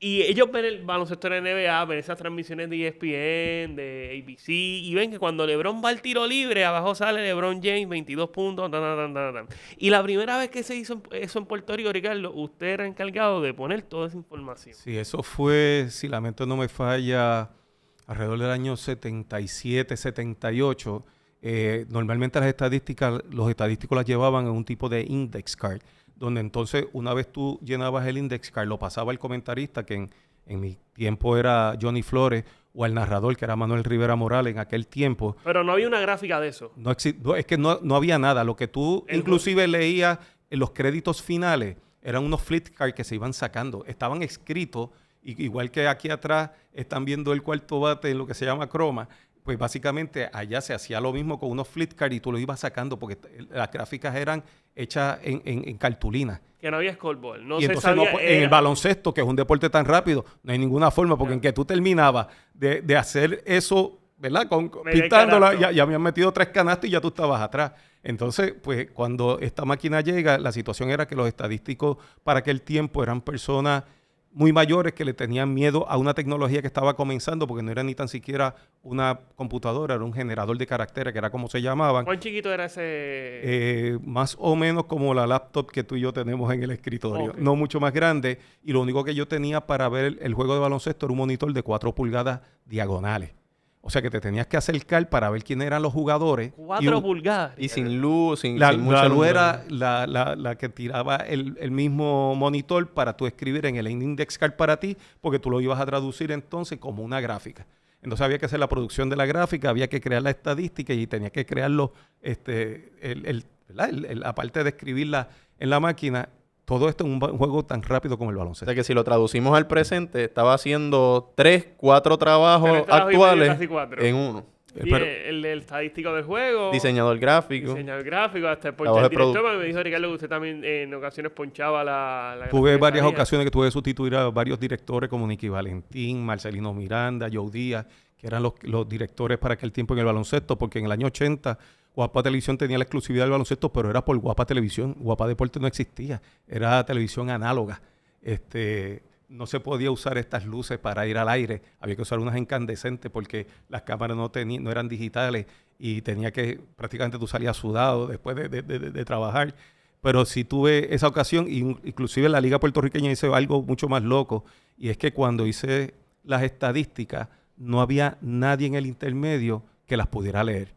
Y ellos ven el baloncesto de la NBA, ven esas transmisiones de ESPN, de ABC, y ven que cuando LeBron va al tiro libre, abajo sale LeBron James, 22 puntos, Y la primera vez que se hizo eso en Puerto Rico, Ricardo, usted era encargado de poner toda esa información. Sí, eso fue, si la mente no me falla, alrededor del año 77, 78. Normalmente los estadísticos las llevaban en un tipo de index card, donde entonces una vez tú llenabas el index card, lo pasaba el comentarista, que en mi tiempo era Johnny Flores, o el narrador, que era Manuel Rivera Morales en aquel tiempo. Pero no había una gráfica de eso. Es que no había nada. Lo que tú inclusive leías en los créditos finales eran unos flip cards que se iban sacando. Estaban escritos, igual que aquí atrás están viendo el cuarto bate en lo que se llama croma. Pues básicamente allá se hacía lo mismo con unos flip cards y tú los ibas sacando, porque las gráficas eran hechas en cartulina. Que no había scoreboard. Y entonces en el baloncesto, que es un deporte tan rápido, no hay ninguna forma, porque en que tú terminabas de hacer eso, ¿verdad? Pintándola, ya habían metido 3 canastos y ya tú estabas atrás. Entonces, pues cuando esta máquina llega, la situación era que los estadísticos para aquel tiempo eran personas muy mayores que le tenían miedo a una tecnología que estaba comenzando, porque no era ni tan siquiera una computadora, era un generador de caracteres, que era como se llamaban. ¿Cuán chiquito era ese? Más o menos como la laptop que tú y yo tenemos en el escritorio, no mucho más grande, y lo único que yo tenía para ver el juego de baloncesto era un monitor de 4 pulgadas diagonales. O sea que te tenías que acercar para ver quiénes eran los jugadores. 4 pulgadas. Y sin luz, sin la mucha luz luz. era la que tiraba el mismo monitor para tú escribir en el index card para ti, porque tú lo ibas a traducir entonces como una gráfica. Entonces había que hacer la producción de la gráfica, había que crear la estadística y tenía que crearlo, aparte de escribirla en la máquina. Todo esto es un juego tan rápido como el baloncesto. O sea que si lo traducimos al presente, estaba haciendo 3, 4 trabajos actuales en uno. Sí, el estadístico del juego. Diseñador gráfico. Hasta el director me dijo Ricardo que usted también en ocasiones ponchaba la tuve varias ocasiones que tuve que sustituir a varios directores como Nicky Valentín, Marcelino Miranda, Joe Díaz, que eran los directores para aquel tiempo en el baloncesto, porque en el año 80 Guapa Televisión tenía la exclusividad del baloncesto, pero era por Guapa Televisión. Guapa Deporte no existía, era televisión análoga. no se podía usar estas luces para ir al aire, había que usar unas incandescentes porque las cámaras no eran digitales y tenía que, prácticamente tú salías sudado después de trabajar. Pero sí tuve esa ocasión, inclusive en la Liga Puertorriqueña hice algo mucho más loco, y es que cuando hice las estadísticas no había nadie en el intermedio que las pudiera leer.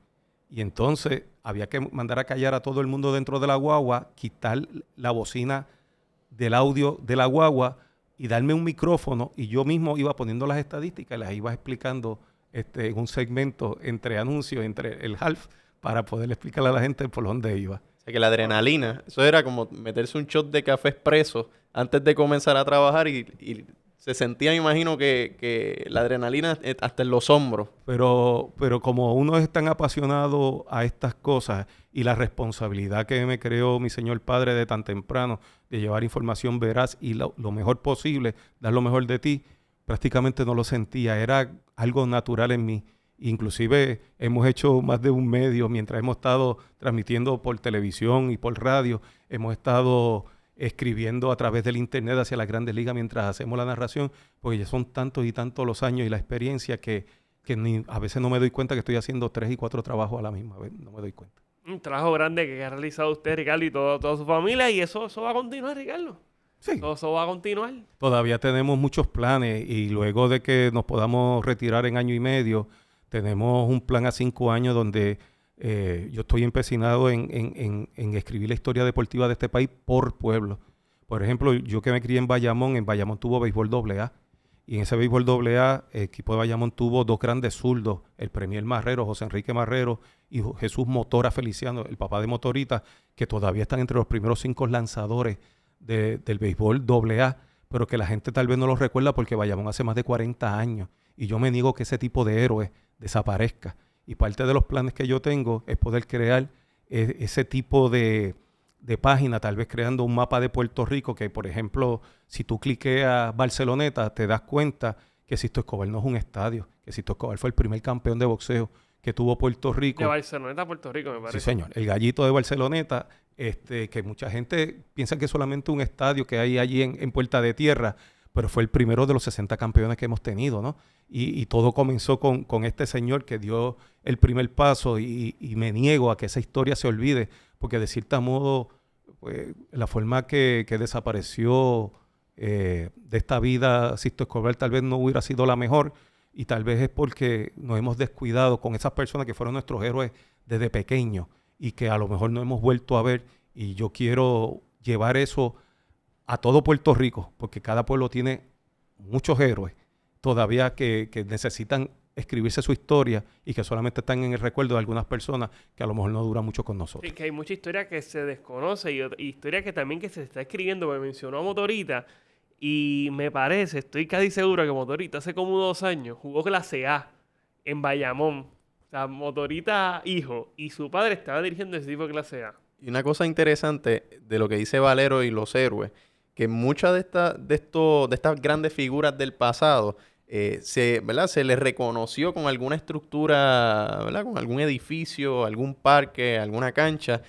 Y entonces había que mandar a callar a todo el mundo dentro de la guagua, quitar la bocina del audio de la guagua y darme un micrófono, y yo mismo iba poniendo las estadísticas y las iba explicando en un segmento entre anuncios, entre el half, para poder explicarle a la gente por dónde iba. O sea que la adrenalina, eso era como meterse un shot de café expreso antes de comenzar a trabajar y se sentía, me imagino, que la adrenalina hasta en los hombros. Pero como uno es tan apasionado a estas cosas y la responsabilidad que me creó mi señor padre de tan temprano, de llevar información veraz y lo mejor posible, dar lo mejor de ti, prácticamente no lo sentía. Era algo natural en mí. Inclusive hemos hecho más de un medio, mientras hemos estado transmitiendo por televisión y por radio, hemos estado escribiendo a través del internet hacia las Grandes Ligas mientras hacemos la narración, porque ya son tantos y tantos los años y la experiencia que a veces no me doy cuenta que estoy haciendo 3 y 4 trabajos a la misma vez, no me doy cuenta. Un trabajo grande que ha realizado usted, Ricardo, y toda su familia, y eso va a continuar, Ricardo. Sí. Eso va a continuar. Todavía tenemos muchos planes y luego de que nos podamos retirar en año y medio, tenemos un plan a 5 años donde yo estoy empecinado en escribir la historia deportiva de este país por pueblo. Por ejemplo, yo que me crié en Bayamón tuvo béisbol AA. Y en ese béisbol AA, el equipo de Bayamón tuvo 2 grandes zurdos, el Premier Marrero, José Enrique Marrero, y Jesús Motora Feliciano, el papá de Motorita, que todavía están entre los primeros 5 lanzadores del béisbol AA, pero que la gente tal vez no los recuerda porque Bayamón hace más de 40 años. Y yo me niego que ese tipo de héroe desaparezca. Y parte de los planes que yo tengo es poder crear ese tipo de página, tal vez creando un mapa de Puerto Rico que, por ejemplo, si tú cliqueas Barceloneta, te das cuenta que Sisto Escobar no es un estadio, que Sisto Escobar fue el primer campeón de boxeo que tuvo Puerto Rico. De Barceloneta a Puerto Rico, me parece. Sí, señor. El gallito de Barceloneta, que mucha gente piensa que es solamente un estadio que hay allí en Puerta de Tierra, pero fue el primero de los 60 campeones que hemos tenido, ¿no? Y todo comenzó con este señor que dio el primer paso y me niego a que esa historia se olvide, porque de cierto modo, pues, la forma que desapareció de esta vida Sisto Escobar tal vez no hubiera sido la mejor, y tal vez es porque nos hemos descuidado con esas personas que fueron nuestros héroes desde pequeños y que a lo mejor no hemos vuelto a ver, y yo quiero llevar eso a todo Puerto Rico, porque cada pueblo tiene muchos héroes todavía que necesitan escribirse su historia y que solamente están en el recuerdo de algunas personas que a lo mejor no duran mucho con nosotros. Sí, que hay mucha historia que se desconoce y historia que también que se está escribiendo. Me mencionó a Motorita y me parece, estoy casi seguro que Motorita hace como 2 años jugó clase A en Bayamón. O sea, Motorita hijo y su padre estaba dirigiendo ese tipo de clase A. Y una cosa interesante de lo que dice Valero y los héroes, que muchas de estas grandes figuras del pasado ¿verdad? Se les reconoció con alguna estructura, ¿verdad? Con algún edificio, algún parque, alguna cancha,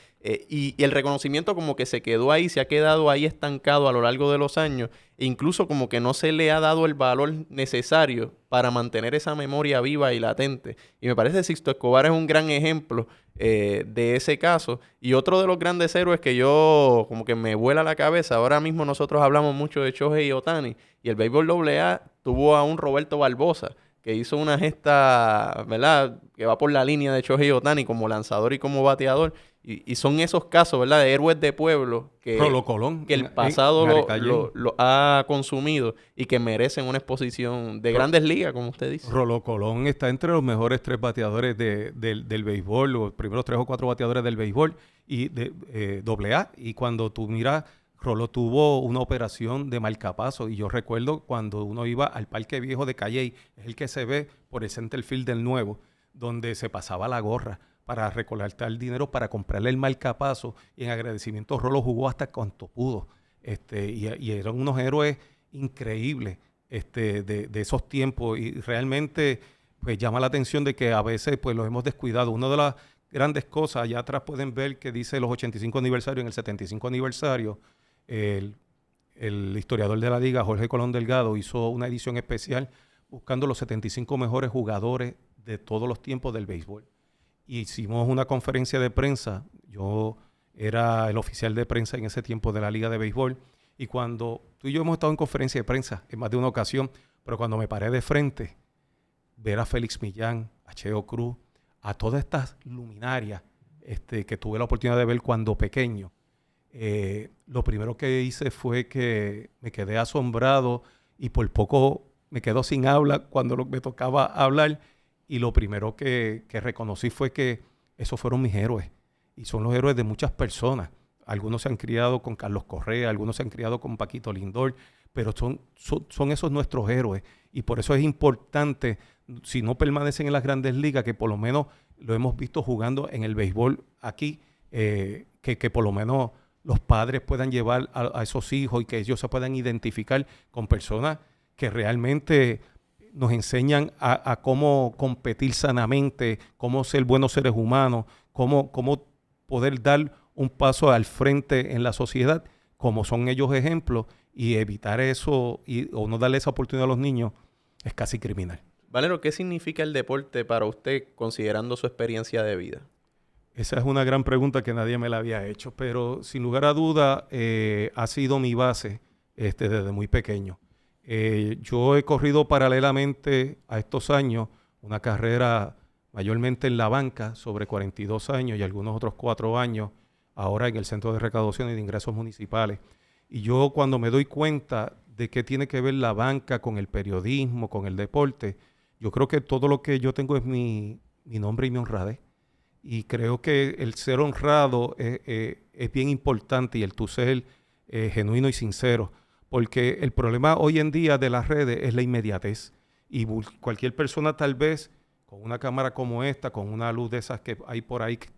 y el reconocimiento como que se quedó ahí, se ha quedado ahí estancado a lo largo de los años, e incluso como que no se le ha dado el valor necesario para mantener esa memoria viva y latente. Y me parece que Sixto Escobar es un gran ejemplo de ese caso. Y otro de los grandes héroes que yo como que me vuela la cabeza, ahora mismo nosotros hablamos mucho de Shohei Ohtani, y el béisbol AA tuvo a un Roberto Barbosa, que hizo una gesta, ¿verdad?, que va por la línea de Shohei Ohtani como lanzador y como bateador. Y son esos casos, ¿verdad?, de héroes de pueblo que, Rolo Colón, que el pasado lo ha consumido y que merecen una exposición de grandes ligas, como usted dice. Rolo Colón está entre los mejores 3 bateadores del béisbol, los primeros 3 o 4 bateadores del béisbol y de AA. Y cuando tú miras, Rolo tuvo una operación de marcapaso, y yo recuerdo cuando uno iba al Parque Viejo de Calley, es el que se ve por el center field del Nuevo, donde se pasaba la gorra para recolectar dinero para comprarle el marcapaso, y en agradecimiento Rolo jugó hasta cuanto pudo, y eran unos héroes increíbles de esos tiempos, y realmente pues llama la atención de que a veces pues los hemos descuidado. Una de las grandes cosas, allá atrás pueden ver que dice los 85 aniversarios, en el 75 aniversario, el historiador de la liga, Jorge Colón Delgado, hizo una edición especial buscando los 75 mejores jugadores de todos los tiempos del béisbol. Y hicimos una conferencia de prensa. Yo era el oficial de prensa en ese tiempo de la liga de béisbol. Y cuando tú y yo hemos estado en conferencia de prensa en más de una ocasión, pero cuando me paré de frente, ver a Félix Millán, a Cheo Cruz, a todas estas luminarias que tuve la oportunidad de ver cuando pequeño, lo primero que hice fue que me quedé asombrado y por poco me quedo sin habla cuando me tocaba hablar. Y lo primero que reconocí fue que esos fueron mis héroes. Y son los héroes de muchas personas. Algunos se han criado con Carlos Correa, algunos se han criado con Paquito Lindor, pero son esos nuestros héroes. Y por eso es importante, si no permanecen en las grandes ligas, que por lo menos lo hemos visto jugando en el béisbol aquí, que por lo menos los padres puedan llevar a esos hijos y que ellos se puedan identificar con personas que realmente nos enseñan a cómo competir sanamente, cómo ser buenos seres humanos, cómo poder dar un paso al frente en la sociedad, como son ellos ejemplos, y evitar eso o no darle esa oportunidad a los niños es casi criminal. Valero, ¿qué significa el deporte para usted considerando su experiencia de vida? Esa es una gran pregunta que nadie me la había hecho, pero sin lugar a duda ha sido mi base desde muy pequeño. Yo he corrido paralelamente a estos años una carrera mayormente en la banca sobre 42 años y algunos otros 4 años ahora en el Centro de Recaudación y de Ingresos Municipales. Y yo cuando me doy cuenta de qué tiene que ver la banca con el periodismo, con el deporte, yo creo que todo lo que yo tengo es mi nombre y mi honradez. Y creo que el ser honrado es bien importante y el tú ser genuino y sincero. Porque el problema hoy en día de las redes es la inmediatez. Y cualquier persona tal vez con una cámara como esta, con una luz de esas que hay por ahí que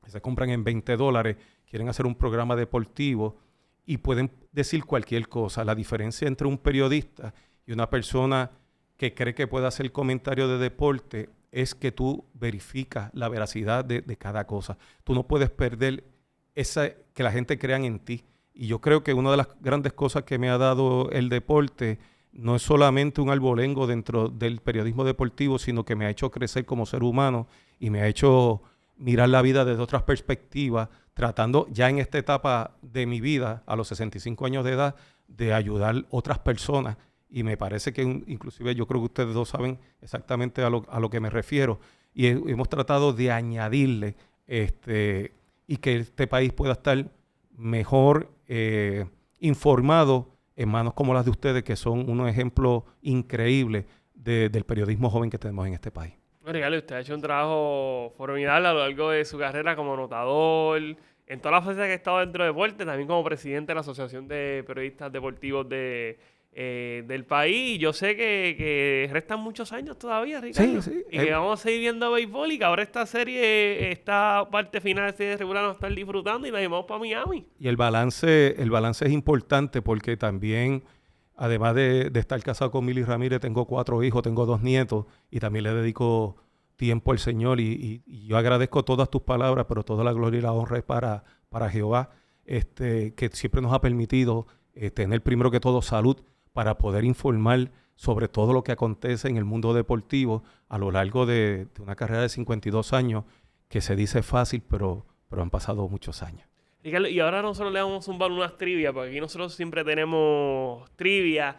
se compran en $20, quieren hacer un programa deportivo y pueden decir cualquier cosa. La diferencia entre un periodista y una persona que cree que puede hacer comentario de deporte es que tú verificas la veracidad de cada cosa. Tú no puedes perder que la gente crea en ti. Y yo creo que una de las grandes cosas que me ha dado el deporte no es solamente un albolengo dentro del periodismo deportivo, sino que me ha hecho crecer como ser humano y me ha hecho mirar la vida desde otras perspectivas, tratando ya en esta etapa de mi vida, a los 65 años de edad, de ayudar a otras personas. Y me parece que inclusive yo creo que ustedes dos saben exactamente a lo que me refiero. Y hemos tratado de añadirle y que este país pueda estar mejor informado en manos como las de ustedes, que son unos ejemplos increíbles del periodismo joven que tenemos en este país. Ricardo, usted ha hecho un trabajo formidable a lo largo de su carrera como anotador, en todas las facetas que ha estado dentro del deporte, también como presidente de la Asociación de Periodistas Deportivos del país. Y yo sé que restan muchos años todavía, Ricardo. Sí. Y que vamos a seguir viendo béisbol y que ahora esta parte final de serie regular nos están disfrutando y nos llevamos para Miami. Y el balance es importante porque también, además de estar casado con Mili Ramírez, tengo 4 hijos, tengo 2 nietos y también le dedico tiempo al Señor. Y yo agradezco todas tus palabras, pero toda la gloria y la honra es para Jehová, que siempre nos ha permitido tener primero que todo salud para poder informar sobre todo lo que acontece en el mundo deportivo a lo largo de una carrera de 52 años, que se dice fácil, pero han pasado muchos años. Ricardo, y ahora nosotros le vamos a zumbar unas trivias, porque aquí nosotros siempre tenemos trivia.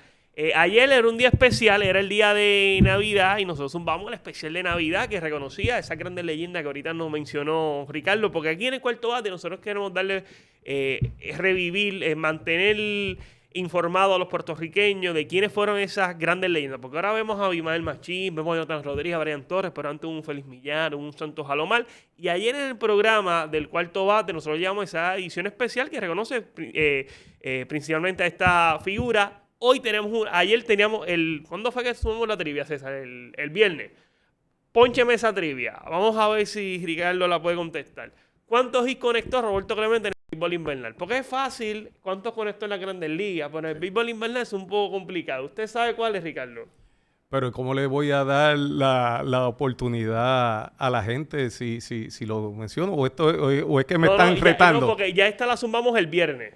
Ayer era un día especial, era el día de Navidad, y nosotros zumbamos el especial de Navidad que reconocía esa grande leyenda que ahorita nos mencionó Ricardo, porque aquí en el Cuarto Bate nosotros queremos darle, revivir, mantener informado a los puertorriqueños de quiénes fueron esas grandes leyendas, porque ahora vemos a Abimael Machín, vemos a Jonathan Rodríguez, a Brian Torres, pero antes un Félix Millar, un Santos Jalomar, y ayer en el programa del Cuarto Bate nosotros llevamos esa edición especial que reconoce principalmente a esta figura. Hoy ayer teníamos ¿cuándo fue que sumamos la trivia, César? El viernes. Póncheme esa trivia, vamos a ver si Ricardo la puede contestar. ¿Cuántos hits conectó Roberto Clemente en el béisbol invernal? Porque es fácil cuántos conectó en las Grandes Ligas, pero en el béisbol invernal es un poco complicado. ¿Usted sabe cuál es, Ricardo? Pero ¿cómo le voy a dar la oportunidad a la gente si lo menciono? ¿O es que me están retando? No, porque ya esta la sumamos el viernes.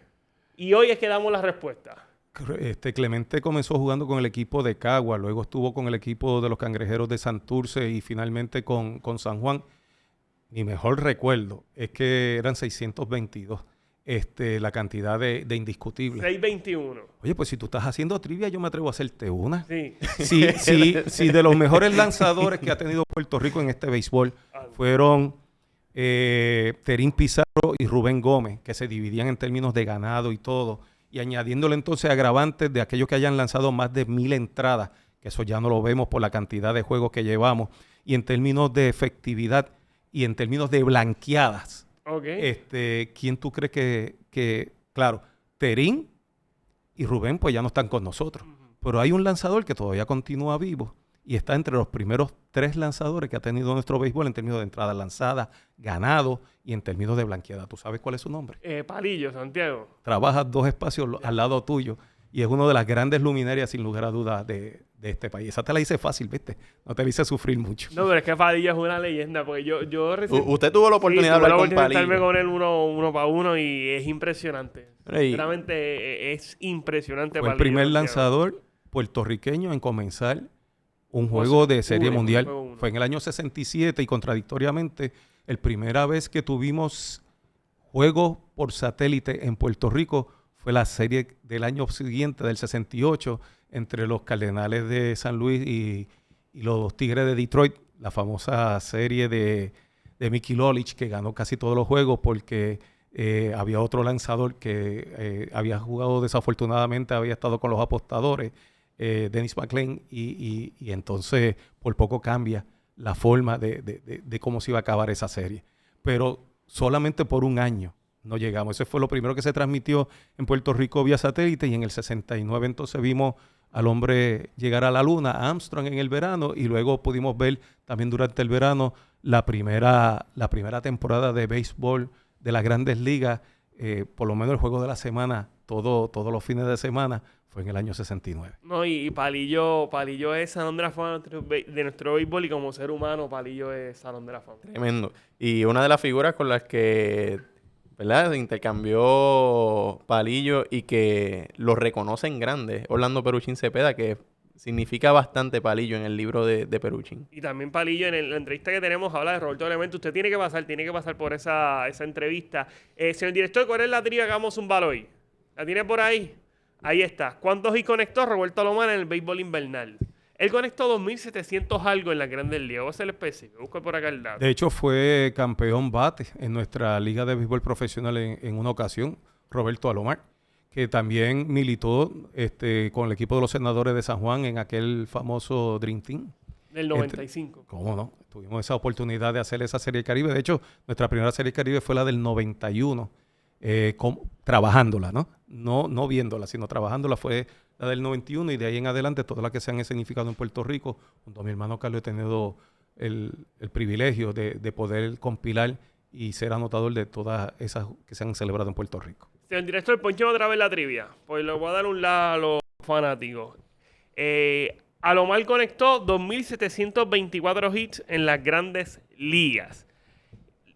Y hoy es que damos la respuesta. Clemente comenzó jugando con el equipo de Cagua, luego estuvo con el equipo de los Cangrejeros de Santurce y finalmente con San Juan. Mi mejor recuerdo es que eran 622 la cantidad de indiscutibles. 621. Oye, pues si tú estás haciendo trivia, yo me atrevo a hacerte una. Sí. Si de los mejores lanzadores que ha tenido Puerto Rico en este béisbol fueron Terín Pizarro y Rubén Gómez, que se dividían en términos de ganado y todo, y añadiéndole entonces agravantes de aquellos que hayan lanzado más de 1000 entradas, que eso ya no lo vemos por la cantidad de juegos que llevamos, y en términos de efectividad y en términos de blanqueadas. Okay. ¿Quién tú crees que claro, Terín y Rubén pues ya no están con nosotros, pero hay un lanzador que todavía continúa vivo y está entre los primeros 3 lanzadores que ha tenido nuestro béisbol en términos de entradas lanzadas, ganado y en términos de blanqueada? ¿Tú sabes cuál es su nombre? Palillo, Santiago. Trabaja 2 espacios al lado tuyo y es uno de las grandes luminarias, sin lugar a dudas, de este país. Esa te la hice fácil, ¿viste? No te la hice sufrir mucho. No, pero es que Padilla es una leyenda, porque yo recién... Usted tuvo la oportunidad de hablar con Palillo. estarme con él uno para uno y es impresionante. Realmente es impresionante. Fue el primer lanzador puertorriqueño en comenzar un juego de Serie Mundial. Fue en el año 67 y contradictoriamente, la primera vez que tuvimos juegos por satélite en Puerto Rico fue la serie del año siguiente, del 68, entre los Cardenales de San Luis y los Tigres de Detroit, la famosa serie de Mickey Lolich, que ganó casi todos los juegos porque había otro lanzador que había jugado desafortunadamente, había estado con los apostadores, Dennis McLean, y entonces por poco cambia la forma de cómo se iba a acabar esa serie. Pero solamente por un año no llegamos. Ese fue lo primero que se transmitió en Puerto Rico vía satélite, y en el 69 entonces vimos al hombre llegar a la luna, a Armstrong, en el verano, y luego pudimos ver también durante el verano la primera temporada de béisbol de las Grandes Ligas, por lo menos el juego de la semana, todos los fines de semana, fue en el año 69. No, y Palillo es Salón de la Fama de nuestro béisbol, y como ser humano, Palillo es Salón de la Fama. Tremendo. Y una de las figuras con las que, ¿verdad?, intercambió Palillo y que lo reconocen grande, Orlando Peruchín Cepeda, que significa bastante Palillo en el libro de Peruchín. Y también Palillo, en la entrevista que tenemos, habla de Roberto Clemente. Usted tiene que pasar por esa entrevista. Señor director, ¿cuál es la trivia que vamos a zumbar hoy? ¿La tiene por ahí? Ahí está. ¿Cuántos hits conectó Roberto Alomar en el béisbol invernal? Él conectó 2,700 algo en las Grandes Ligas. Voy a hacer el específico. Busco por acá el dato. De hecho, fue campeón bate en nuestra liga de béisbol profesional en una ocasión, Roberto Alomar, que también militó con el equipo de los Senadores de San Juan en aquel famoso Dream Team. Del 95. ¿Cómo no? Tuvimos esa oportunidad de hacer esa Serie Caribe. De hecho, nuestra primera Serie Caribe fue la del 91, trabajándola, ¿no? No viéndola, sino trabajándola, fue la del 91, y de ahí en adelante todas las que se han escenificado en Puerto Rico. Junto a mi hermano Carlos he tenido el privilegio de poder compilar y ser anotador de todas esas que se han celebrado en Puerto Rico. Señor director, ponchemos otra vez la trivia, pues le voy a dar un lado a los fanáticos. Alomar conectó 2,724 hits en las Grandes Ligas.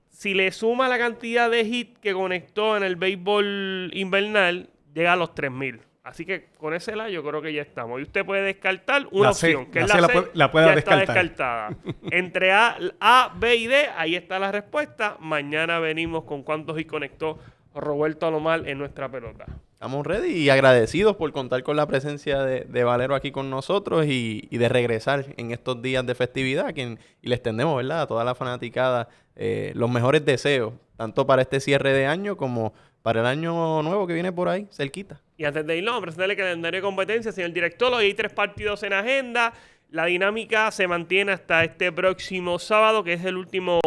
Si le suma la cantidad de hits que conectó en el béisbol invernal, llega a los 3,000. Así que con ese lado yo creo que ya estamos. Y usted puede descartar una opción, que es la C, la puede ya descartar. Está descartada. Entre A, B y D, ahí está la respuesta. Mañana venimos con cuántos hits conectó Roberto Alomar en nuestra pelota. Estamos ready y agradecidos por contar con la presencia de Valero aquí con nosotros y de regresar en estos días de festividad. Y le extendemos, ¿verdad?, a toda la fanaticada los mejores deseos, tanto para este cierre de año como para el año nuevo que viene por ahí, cerquita. Y antes de irnos, vamos a presentarle el calendario de competencia, señor director. Hoy hay 3 partidos en agenda. La dinámica se mantiene hasta este próximo sábado, que es el último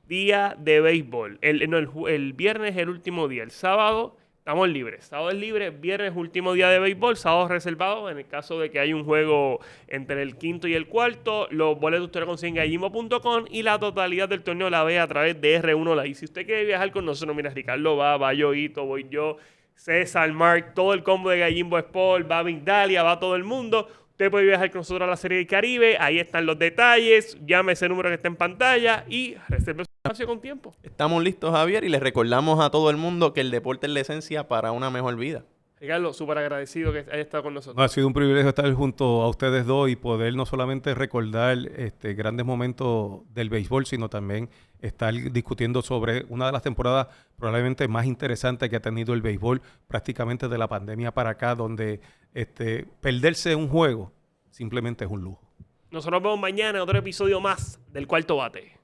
día de béisbol. El viernes es el último día. El sábado estamos libres. Sábado es libre, viernes último día de béisbol, sábado reservado en el caso de que haya un juego entre el quinto y el cuarto. Los boletos usted lo consigue en gallimbo.com y la totalidad del torneo la ve a través de R1 Live. Si usted quiere viajar con nosotros, mira, Ricardo va yo, Hito, voy yo, César, Mark, todo el combo de Gallimbo Sport, va Migdalia, va todo el mundo. Usted puede viajar con nosotros a la Serie del Caribe. Ahí están los detalles. Llame ese número que está en pantalla y reserve su espacio con tiempo. Estamos listos, Javier, y les recordamos a todo el mundo que el deporte es la esencia para una mejor vida. Ricardo, súper agradecido que haya estado con nosotros. No, ha sido un privilegio estar junto a ustedes dos y poder no solamente recordar grandes momentos del béisbol, sino también estar discutiendo sobre una de las temporadas probablemente más interesantes que ha tenido el béisbol prácticamente de la pandemia para acá, donde perderse un juego simplemente es un lujo. Nosotros nos vemos mañana en otro episodio más del Cuarto Bate.